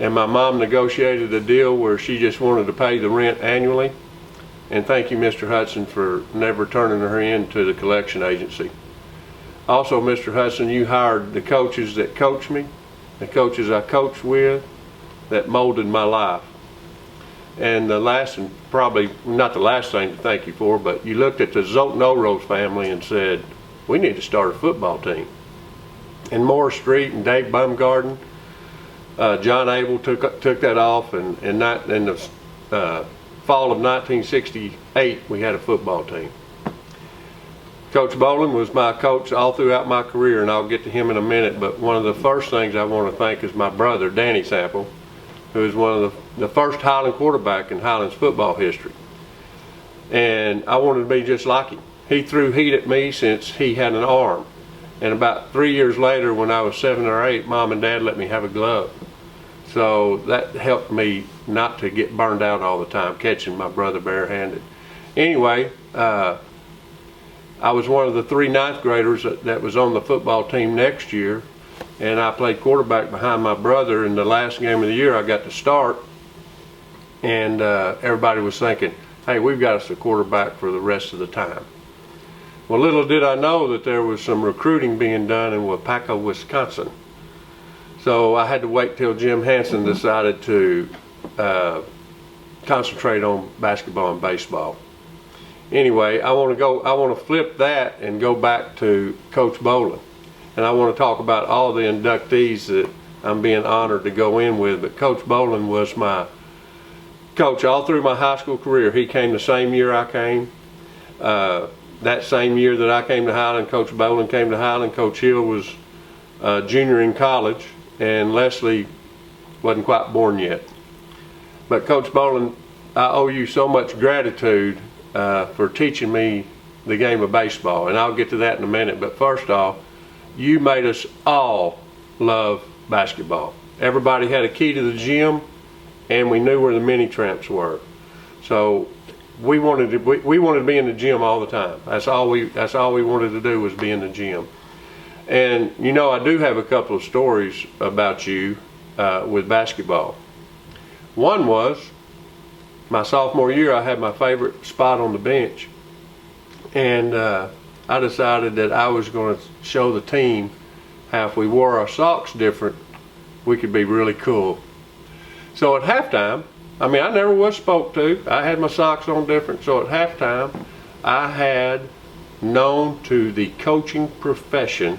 and my mom negotiated a deal where she just wanted to pay the rent annually. And thank you, Mr. Hudson, for never turning her in to the collection agency. Also, Mr. Hudson, you hired the coaches that coached me, the coaches I coached with, that molded my life. And the last, and probably not the last thing to thank you for, but you looked at the Zoltan-Olrose family and said, we need to start a football team. And Moore Street and Dave Baumgarten, John Abel took that off, and in the fall of 1968, we had a football team. Coach Boland was my coach all throughout my career, and I'll get to him in a minute, but one of the first things I want to thank is my brother, Danny Sample, who is one of the first Highland quarterback in Highland's football history. And I wanted to be just like him. He threw heat at me since he had an arm. And about 3 years later, when I was 7 or 8, Mom and Dad let me have a glove. So that helped me not to get burned out all the time, catching my brother barehanded. Anyway, I was one of the 3 9th graders that was on the football team next year, and I played quarterback behind my brother. In the last game of the year, I got to start, and everybody was thinking, hey, we've got us a quarterback for the rest of the time. Well, little did I know that there was some recruiting being done in Waupaca, Wisconsin. So I had to wait till Jim Hansen decided to concentrate on basketball and baseball. Anyway, I want to flip that and go back to Coach Boland. And I want to talk about all the inductees that I'm being honored to go in with. But Coach Boland was my coach all through my high school career. He came the same year I came. That same year that I came to Highland, Coach Boland came to Highland. Coach Hill was a junior in college, and Leslie wasn't quite born yet. But Coach Boland, I owe you so much gratitude for teaching me the game of baseball, and I'll get to that in a minute. But first off, you made us all love basketball. Everybody had a key to the gym, and we knew where the mini tramps were. So we wanted to be in the gym all the time. That's all we wanted to do, was be in the gym. And you know, I do have a couple of stories about you with basketball. One was my sophomore year. I had my favorite spot on the bench, and I decided that I was going to show the team how if we wore our socks different, we could be really cool. So at halftime, I mean, I never was spoke to. I had my socks on different. So at halftime, I had known to the coaching profession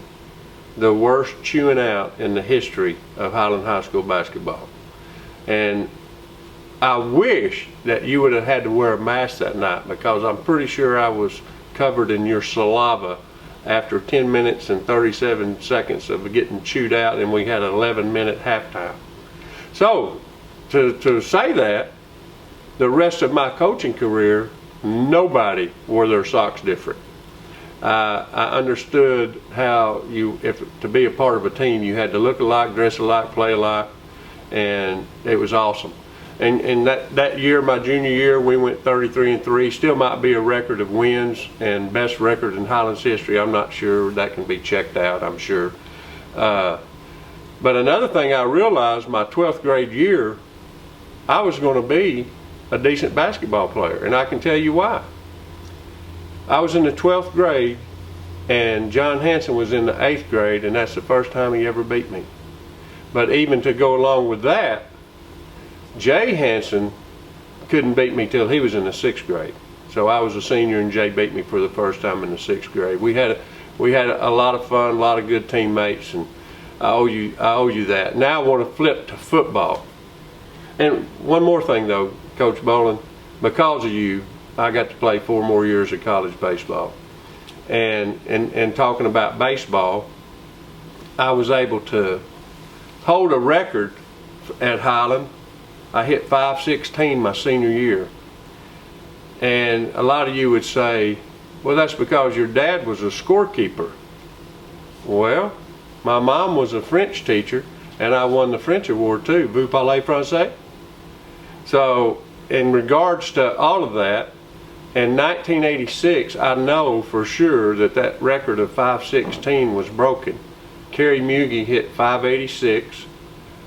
the worst chewing out in the history of Highland High School basketball. And I wish that you would have had to wear a mask that night, because I'm pretty sure I was covered in your saliva after 10 minutes and 37 seconds of getting chewed out, and we had an 11-minute halftime. So to say that, the rest of my coaching career, nobody wore their socks different. I understood how to be a part of a team, you had to look alike, dress alike, play alike, and it was awesome. And that year, my junior year, we went 33-3. Still might be a record of wins and best record in Highlands history. I'm not sure. That can be checked out, I'm sure. But another thing I realized, my 12th grade year, I was going to be a decent basketball player, and I can tell you why. I was in the 12th grade, and John Hansen was in the 8th grade, and that's the first time he ever beat me. But even to go along with that, Jay Hansen couldn't beat me till he was in the 6th grade. So I was a senior, and Jay beat me for the first time in the 6th grade. We had a lot of fun, a lot of good teammates, and I owe you that. Now I want to flip to football. And one more thing though, Coach Boland, because of you, I got to play 4 more years of college baseball. And talking about baseball, I was able to hold a record at Highland. I hit 516 my senior year. And a lot of you would say, well, that's because your dad was a scorekeeper. Well, my mom was a French teacher, and I won the French award too. Vous parlez français? So, in regards to all of that, in 1986, I know for sure that that record of 516 was broken. Kerry Mugie hit 586.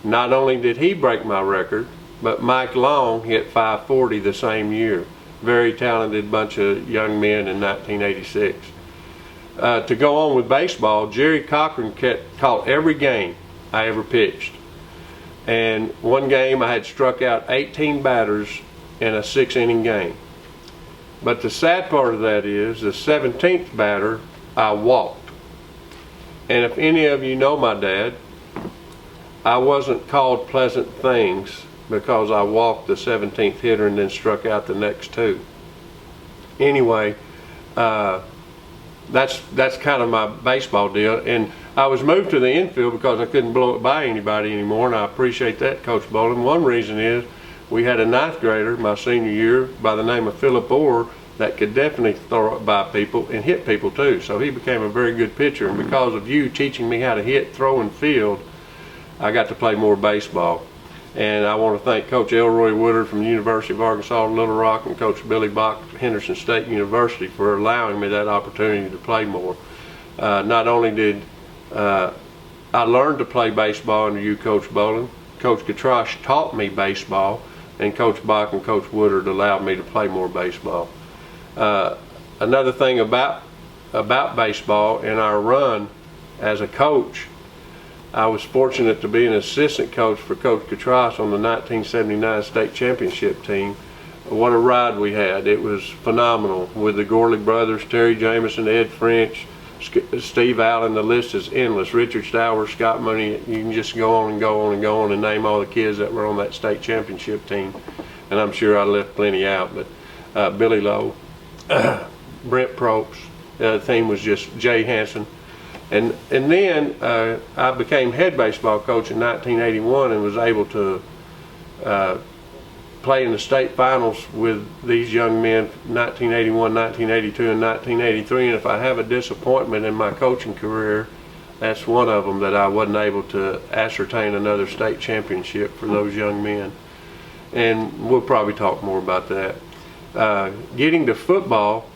Not only did he break my record, but Mike Long hit 540 the same year. Very talented bunch of young men in 1986. To go on with baseball, Jerry Cochran caught every game I ever pitched. And one game I had struck out 18 batters in a 6-inning game. But the sad part of that is the 17th batter I walked. And if any of you know my dad, I wasn't called pleasant things because I walked the 17th hitter and then struck out the next two. Anyway, that's kind of my baseball deal. And I was moved to the infield because I couldn't blow it by anybody anymore, and I appreciate that, Coach Bowling. One reason is we had a 9th grader my senior year by the name of Philip Orr that could definitely throw it by people and hit people too. So he became a very good pitcher, and because of you teaching me how to hit, throw, and field, I got to play more baseball. And I want to thank Coach Elroy Woodard from the University of Arkansas Little Rock and Coach Billy Bach at Henderson State University for allowing me that opportunity to play more. Not only did I learn to play baseball under you, Coach Bowling, Coach Katrosh taught me baseball, and Coach Bach and Coach Woodard allowed me to play more baseball. Another thing about baseball in our run as a coach, I was fortunate to be an assistant coach for Coach Katrosh on the 1979 state championship team. What a ride we had. It was phenomenal with the Gorley brothers, Terry Jamison, Ed French, Steve Allen. The list is endless. Richard Stower, Scott Mooney. You can just go on and go on and go on and name all the kids that were on that state championship team. And I'm sure I left plenty out, but Billy Lowe, Brent Probst, the team was just Jay Hansen. And then I became head baseball coach in 1981 and was able to play in the state finals with these young men 1981, 1982, and 1983. And if I have a disappointment in my coaching career, that's one of them, that I wasn't able to ascertain another state championship for those young men. And we'll probably talk more about that. Getting to football,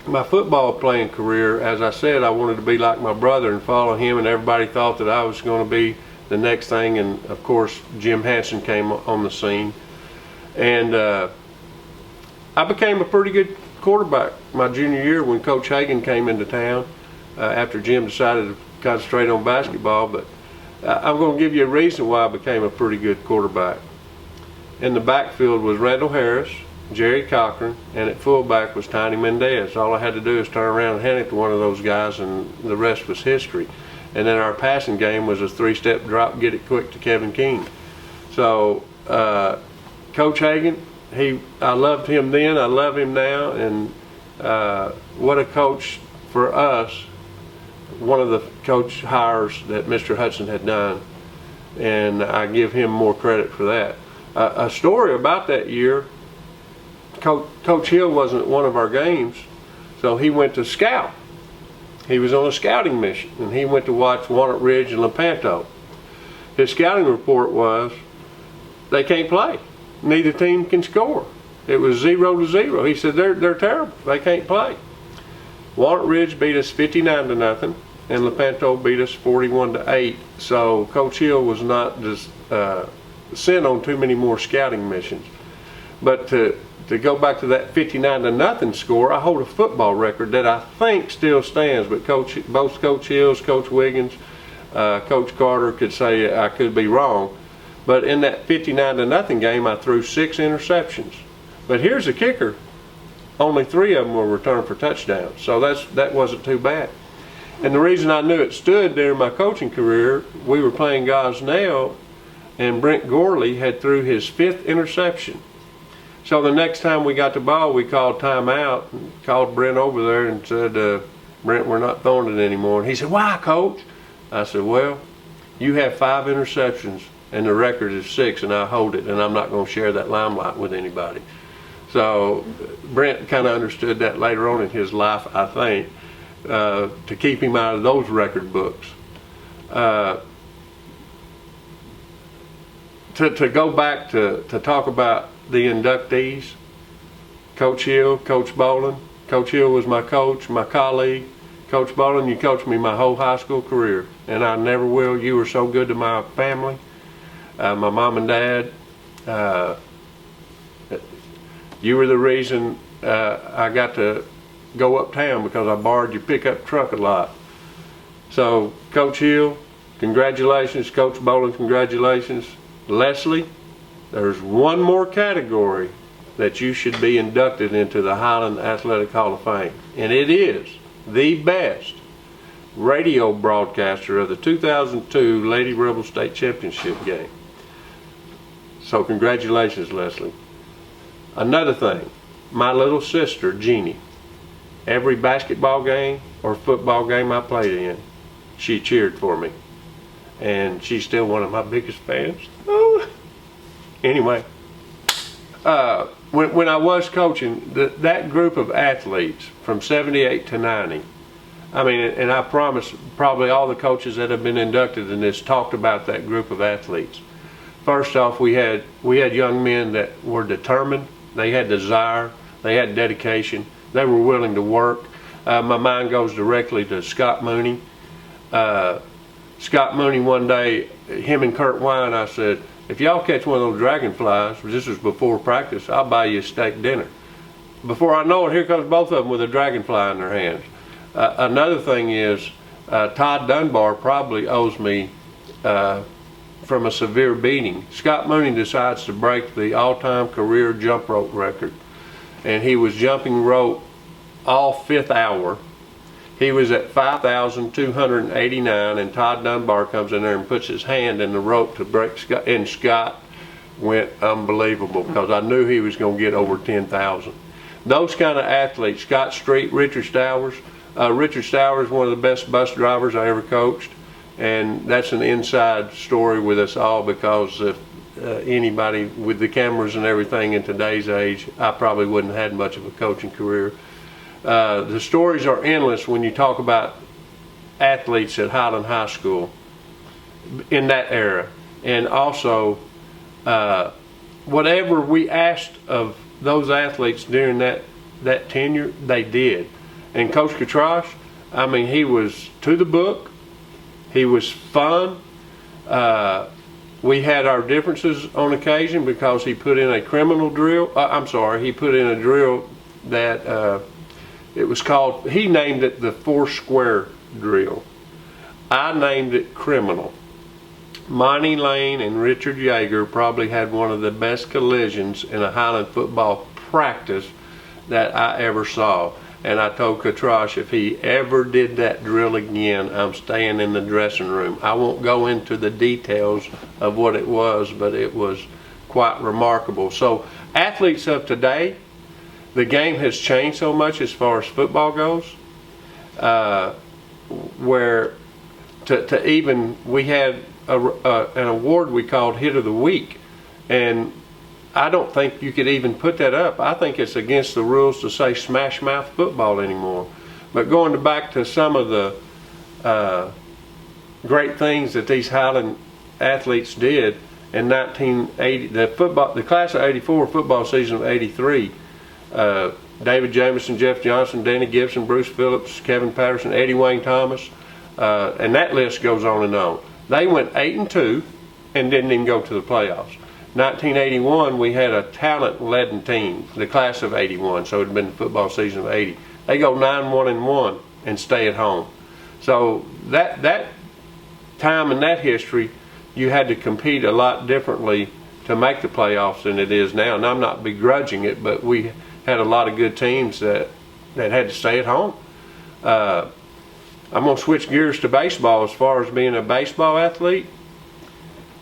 my football playing career, as I said, I wanted to be like my brother and follow him, and everybody thought that I was going to be the next thing. And of course, Jim Hansen came on the scene, and I became a pretty good quarterback my junior year when Coach Hagan came into town after Jim decided to concentrate on basketball. But I'm going to give you a reason why I became a pretty good quarterback. In the backfield was Randall Harris, Jerry Cochran, and at fullback was Tiny Mendez. All I had to do is turn around and hand it to one of those guys, and the rest was history. And then our passing game was a 3-step drop, get it quick to Kevin King. So Coach Hagan, I loved him then, I love him now, and what a coach for us. One of the coach hires that Mr. Hudson had done, and I give him more credit for that. A story about that year, Coach Hill wasn't at one of our games, so he went to scout. He was on a scouting mission, and he went to watch Walnut Ridge and Lepanto. His scouting report was, they can't play. Neither team can score. It was 0-0. He said, they're terrible. They can't play. Walnut Ridge beat us 59-0, and Lepanto beat us 41-8. So Coach Hill was not just sent on too many more scouting missions. But to go back to that 59-0 score, I hold a football record that I think still stands, but both Coach Hills, Coach Wiggins, Coach Carter could say I could be wrong. But in that 59-0 game, I threw 6 interceptions. But here's the kicker. Only 3 of them were returned for touchdowns, so that wasn't too bad. And the reason I knew it stood during my coaching career, we were playing Gosnell, and Brent Gorley had threw his 5th interception. So the next time we got the ball, we called timeout and called Brent over there and said, Brent, we're not throwing it anymore. And he said, why, Coach? I said, well, you have 5 interceptions and the record is 6 and I hold it, and I'm not going to share that limelight with anybody. So Brent kind of understood that later on in his life, I think, to keep him out of those record books. To go back to talk about the inductees, Coach Hill, Coach Bolin. Coach Hill was my coach, my colleague. Coach Bolin, you coached me my whole high school career, and I never will. You were so good to my family, my mom and dad. You were the reason I got to go uptown, because I borrowed your pickup truck a lot. So, Coach Hill, congratulations. Coach Bolin, congratulations. Leslie, there's one more category that you should be inducted into the Highland Athletic Hall of Fame, and it is the best radio broadcaster of the 2002 Lady Rebel State Championship game. So congratulations, Leslie. Another thing, my little sister, Jeannie, every basketball game or football game I played in, she cheered for me. And she's still one of my biggest fans. Oh. Anyway, when I was coaching, that group of athletes from 78 to 90, I mean, and I promise probably all the coaches that have been inducted in this talked about that group of athletes. First off, we had young men that were determined. They had desire. They had dedication. They were willing to work. My mind goes directly to Scott Mooney. Scott Mooney, one day, him and Kurt Wine, I said, if y'all catch one of those dragonflies, this was before practice, I'll buy you a steak dinner. Before I know it, here comes both of them with a dragonfly in their hands. Another thing is, Todd Dunbar probably owes me from a severe beating. Scott Mooney decides to break the all-time career jump rope record, and he was jumping rope all 5th hour. He was at 5,289, and Todd Dunbar comes in there and puts his hand in the rope to break Scott, and Scott went unbelievable, because I knew he was going to get over 10,000. Those kind of athletes, Scott Street, Richard Stowers. Richard Stowers is one of the best bus drivers I ever coached, and that's an inside story with us all, because if anybody with the cameras and everything in today's age, I probably wouldn't have had much of a coaching career. The stories are endless when you talk about athletes at Highland High School in that era. And also, whatever we asked of those athletes during that tenure, they did. And Coach Katrosh, I mean, he was to the book. He was fun. We had our differences on occasion, because he put in a criminal drill. He put in a drill that it was called, he named it the 4 square drill. I named it criminal. Monty Lane and Richard Yeager probably had one of the best collisions in a Highland football practice that I ever saw. And I told Katrosh, if he ever did that drill again, I'm staying in the dressing room. I won't go into the details of what it was, but it was quite remarkable. So athletes of today, the game has changed so much as far as football goes, where to even, we had an award we called Hit of the Week, and I don't think you could even put that up. I think it's against the rules to say smash mouth football anymore. But going back to some of the great things that these Highland athletes did in 1980, the class of '84 football season of '83. David Jamison, Jeff Johnson, Danny Gibson, Bruce Phillips, Kevin Patterson, Eddie Wayne Thomas, and that list goes on and on. They went 8-2 and didn't even go to the playoffs. 1981, we had a talent-laden team, the class of '81, so it had been the football season of '80. They go 9-1-1 and stay at home. So that time in that history, you had to compete a lot differently to make the playoffs than it is now. And I'm not begrudging it, but we had a lot of good teams that had to stay at home. I'm going to switch gears to baseball. As far as being a baseball athlete,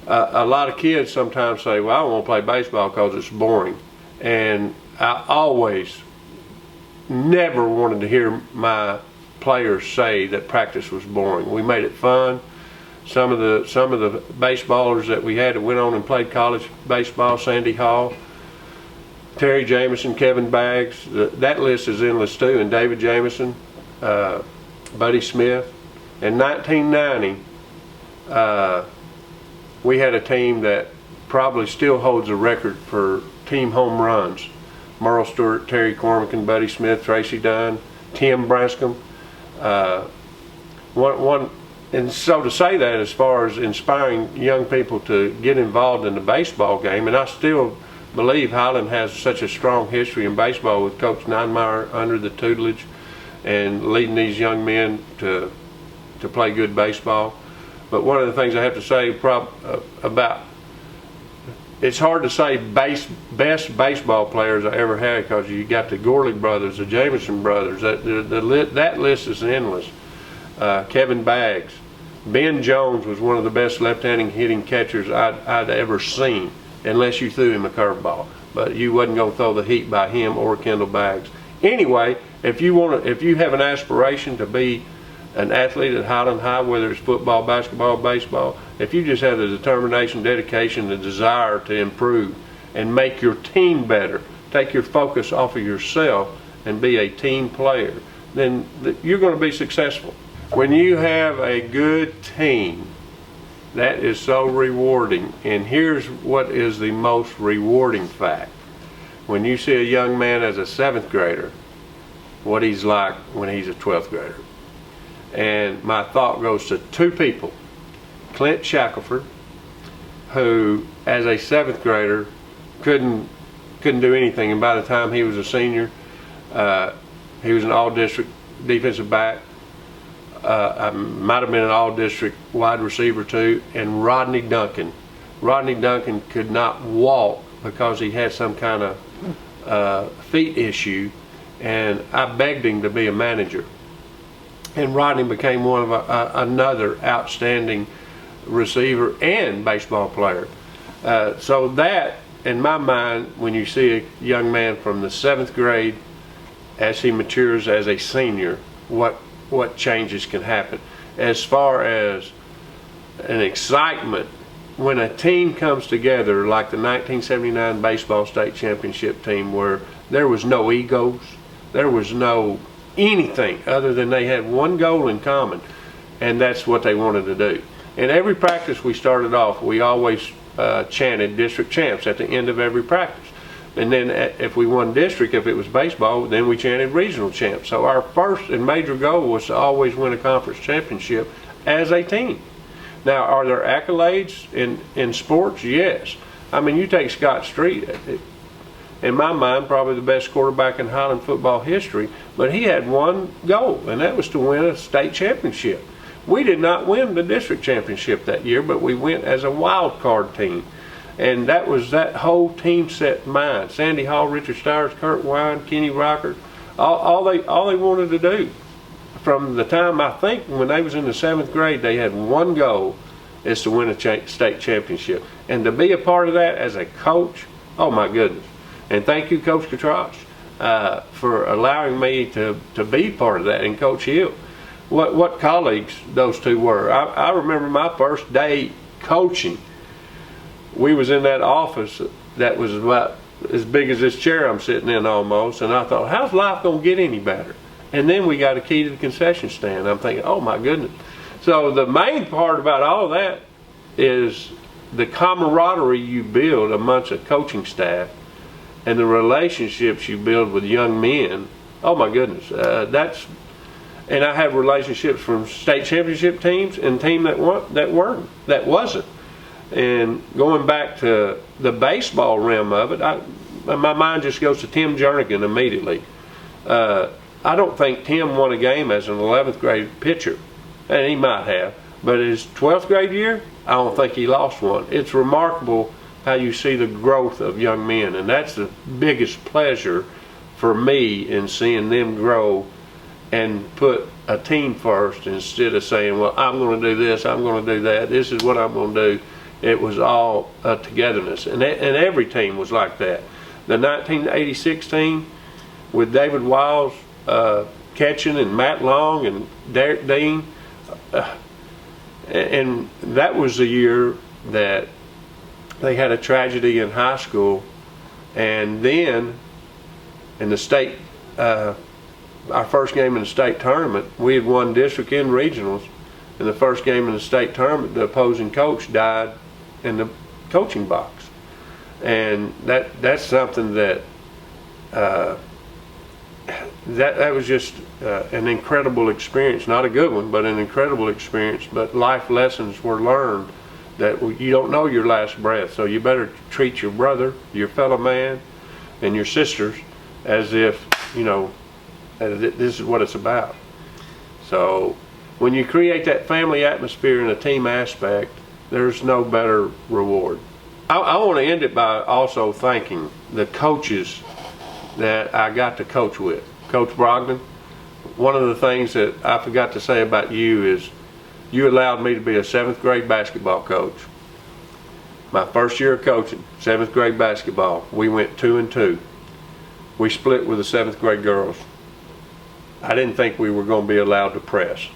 a lot of kids sometimes say, well, I don't want to play baseball because it's boring. And I always never wanted to hear my players say that practice was boring. We made it fun. some of the baseballers that we had that went on and played college baseball, Sandy Hall, Terry Jamison, Kevin Baggs, that list is endless too, and David Jamison, Buddy Smith. In 1990, we had a team that probably still holds a record for team home runs. Merle Stewart, Terry Cormican, Buddy Smith, Tracy Dunn, Tim Branscombe. And so to say that, as far as inspiring young people to get involved in the baseball game, and I still believe Highland has such a strong history in baseball with Coach Ninemeyer under the tutelage and leading these young men to play good baseball. But one of the things I have to say about, it's hard to say best baseball players I ever had, because you got the Gorley brothers, the Jamison brothers. That list is endless. Kevin Baggs, Ben Jones was one of the best left-handed hitting catchers I'd ever seen, unless you threw him a curveball. But you wasn't going to throw the heat by him or Kendall Baggs. Anyway, if you have an aspiration to be an athlete at Highland High, whether it's football, basketball, baseball, if you just have the determination, dedication, the desire to improve and make your team better, take your focus off of yourself and be a team player, then you're going to be successful. When you have a good team, that is so rewarding. And here's what is the most rewarding fact. When you see a young man as a 7th grader, what he's like when he's a 12th grader. And my thought goes to two people. Clint Shackelford, who as a 7th grader couldn't do anything, and by the time he was a senior, he was an all-district defensive back. I might have been an all-district wide receiver too. And Rodney Duncan. Rodney Duncan could not walk because he had some kind of feet issue, and I begged him to be a manager. And Rodney became one of another outstanding receiver and baseball player. So that, in my mind, when you see a young man from the 7th grade as he matures as a senior, what changes can happen. As far as an excitement, when a team comes together like the 1979 baseball state championship team, where there was no egos, there was no anything other than they had one goal in common, and that's what they wanted to do. In every practice we started off, we always chanted district champs at the end of every practice. And then if we won district, if it was baseball, then we chanted regional champs. So our first and major goal was to always win a conference championship as a team. Now, are there accolades in sports? Yes. I mean, you take Scott Street, in my mind, probably the best quarterback in Highland football history, but he had one goal, and that was to win a state championship. We did not win the district championship that year, but we went as a wild card team. And that was that whole team set in mind. Sandy Hall, Richard Stires, Kurt Wine, Kenny Rocker, all they wanted to do from the time, I think, when they was in the 7th grade, they had one goal, is to win a state championship. And to be a part of that as a coach, oh my goodness. And thank you, Coach Katrosh, for allowing me to be part of that, and Coach Hill. What colleagues those two were. I remember my first day coaching. We was in that office that was about as big as this chair I'm sitting in almost, and I thought, how's life going to get any better? And then we got a key to the concession stand. I'm thinking, oh my goodness. So the main part about all of that is the camaraderie you build amongst a coaching staff and the relationships you build with young men. Oh my goodness. And I have relationships from state championship teams and team that wasn't. And going back to the baseball realm of it, my mind just goes to Tim Jernigan immediately. I don't think Tim won a game as an 11th grade pitcher, and he might have, but his 12th grade year, I don't think he lost one. It's remarkable how you see the growth of young men, and that's the biggest pleasure for me in seeing them grow and put a team first instead of saying, well, I'm going to do this, I'm going to do that, this is what I'm going to do. It was all togetherness, and every team was like that. The 1986 team with David Wiles catching, and Matt Long and Derek Dean, And that was the year that they had a tragedy in high school, and then in the state, our first game in the state tournament, we had won district and regionals. In the first game in the state tournament, the opposing coach died in the coaching box, and that's something that that was just an incredible experience. Not a good one, but an incredible experience. But life lessons were learned that you don't know your last breath, so you better treat your brother, your fellow man, and your sisters as if, you know, this is what it's about. So when you create that family atmosphere and a team aspect, there's no better reward. I want to end it by also thanking the coaches that I got to coach with. Coach Brogdon, one of the things that I forgot to say about you is you allowed me to be a 7th grade basketball coach. My first year of coaching, 7th grade basketball, we went 2-2. We split with the 7th grade girls. I didn't think we were going to be allowed to press,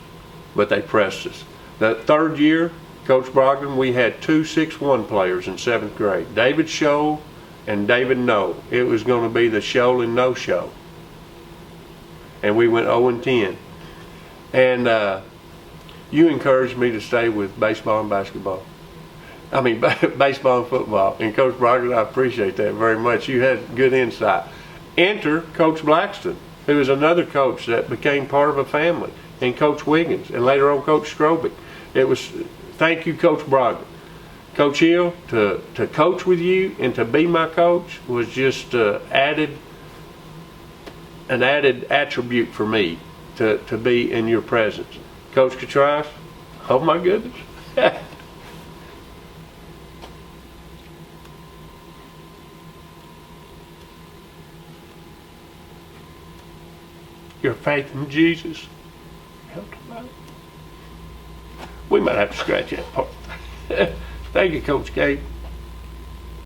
but they pressed us. That third year, Coach Brogdon, we had 2 6'1" players in 7th grade, David Scholl and David No. It was going to be the Scholl and No show. And we went 0-10. And you encouraged me to stay with baseball and basketball. I mean, baseball and football. And Coach Brogdon, I appreciate that very much. You had good insight. Enter Coach Blackston, who is another coach that became part of a family, and Coach Wiggins, and later on Coach Strobick. It was, thank you, Coach Brogdon. Coach Hill, to coach with you and to be my coach was just an added attribute for me to be in your presence. Coach Catrice, oh my goodness. Your faith in Jesus helped him out. We might have to scratch that part. Thank you, Coach Kate.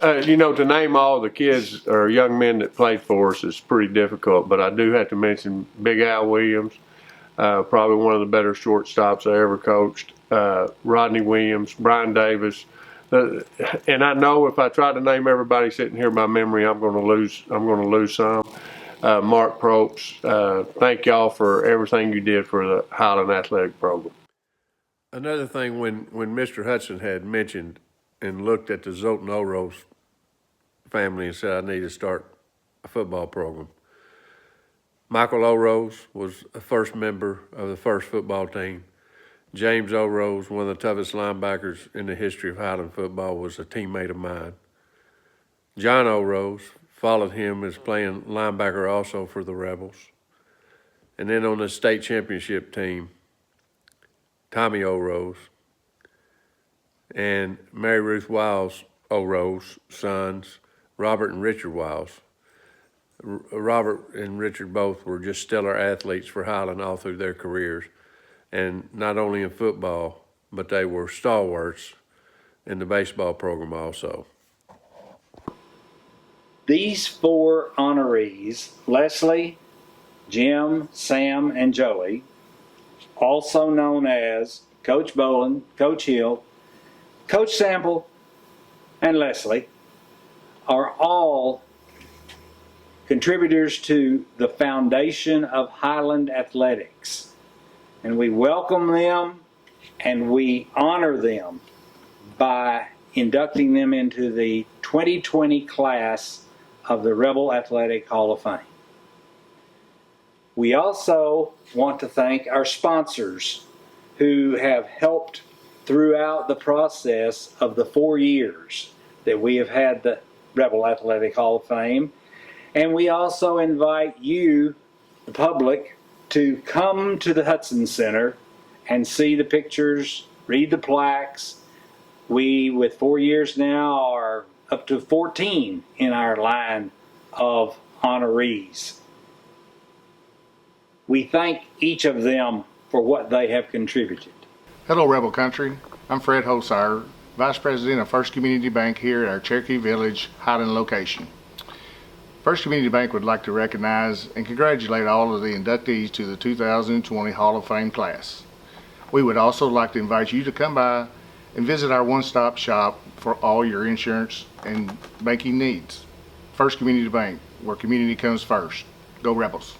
You know, to name all the kids or young men that played for us is pretty difficult, but I do have to mention Big Al Williams, probably one of the better shortstops I ever coached, Rodney Williams, Brian Davis. And I know if I try to name everybody sitting here by memory, I'm going to lose some. Mark Probst, thank y'all for everything you did for the Highland Athletic Program. Another thing, when Mr. Hudson had mentioned and looked at the Zoltan O'Rose family and said, I need to start a football program. Michael O'Rose was a first member of the first football team. James O'Rose, one of the toughest linebackers in the history of Highland football, was a teammate of mine. John O'Rose followed him as playing linebacker also for the Rebels. And then on the state championship team, Tommy O'Rose and Mary Ruth Wiles O'Rose sons, Robert and Richard Wiles. Robert and Richard both were just stellar athletes for Highland all through their careers, and not only in football, but they were stalwarts in the baseball program also. These 4 honorees, Leslie, Jim, Sam, and Joey, also known as Coach Boland, Coach Hill, Coach Sample, and Leslie, are all contributors to the foundation of Highland Athletics. And we welcome them and we honor them by inducting them into the 2020 class of the Rebel Athletic Hall of Fame. We also want to thank our sponsors who have helped throughout the process of the 4 years that we have had the Rebel Athletic Hall of Fame. And we also invite you, the public, to come to the Hudson Center and see the pictures, read the plaques. We, with 4 years now, are up to 14 in our line of honorees. We thank each of them for what they have contributed. Hello, Rebel Country. I'm Fred Hosire, Vice President of First Community Bank here at our Cherokee Village Highland location. First Community Bank would like to recognize and congratulate all of the inductees to the 2020 Hall of Fame class. We would also like to invite you to come by and visit our one-stop shop for all your insurance and banking needs. First Community Bank, where community comes first. Go Rebels.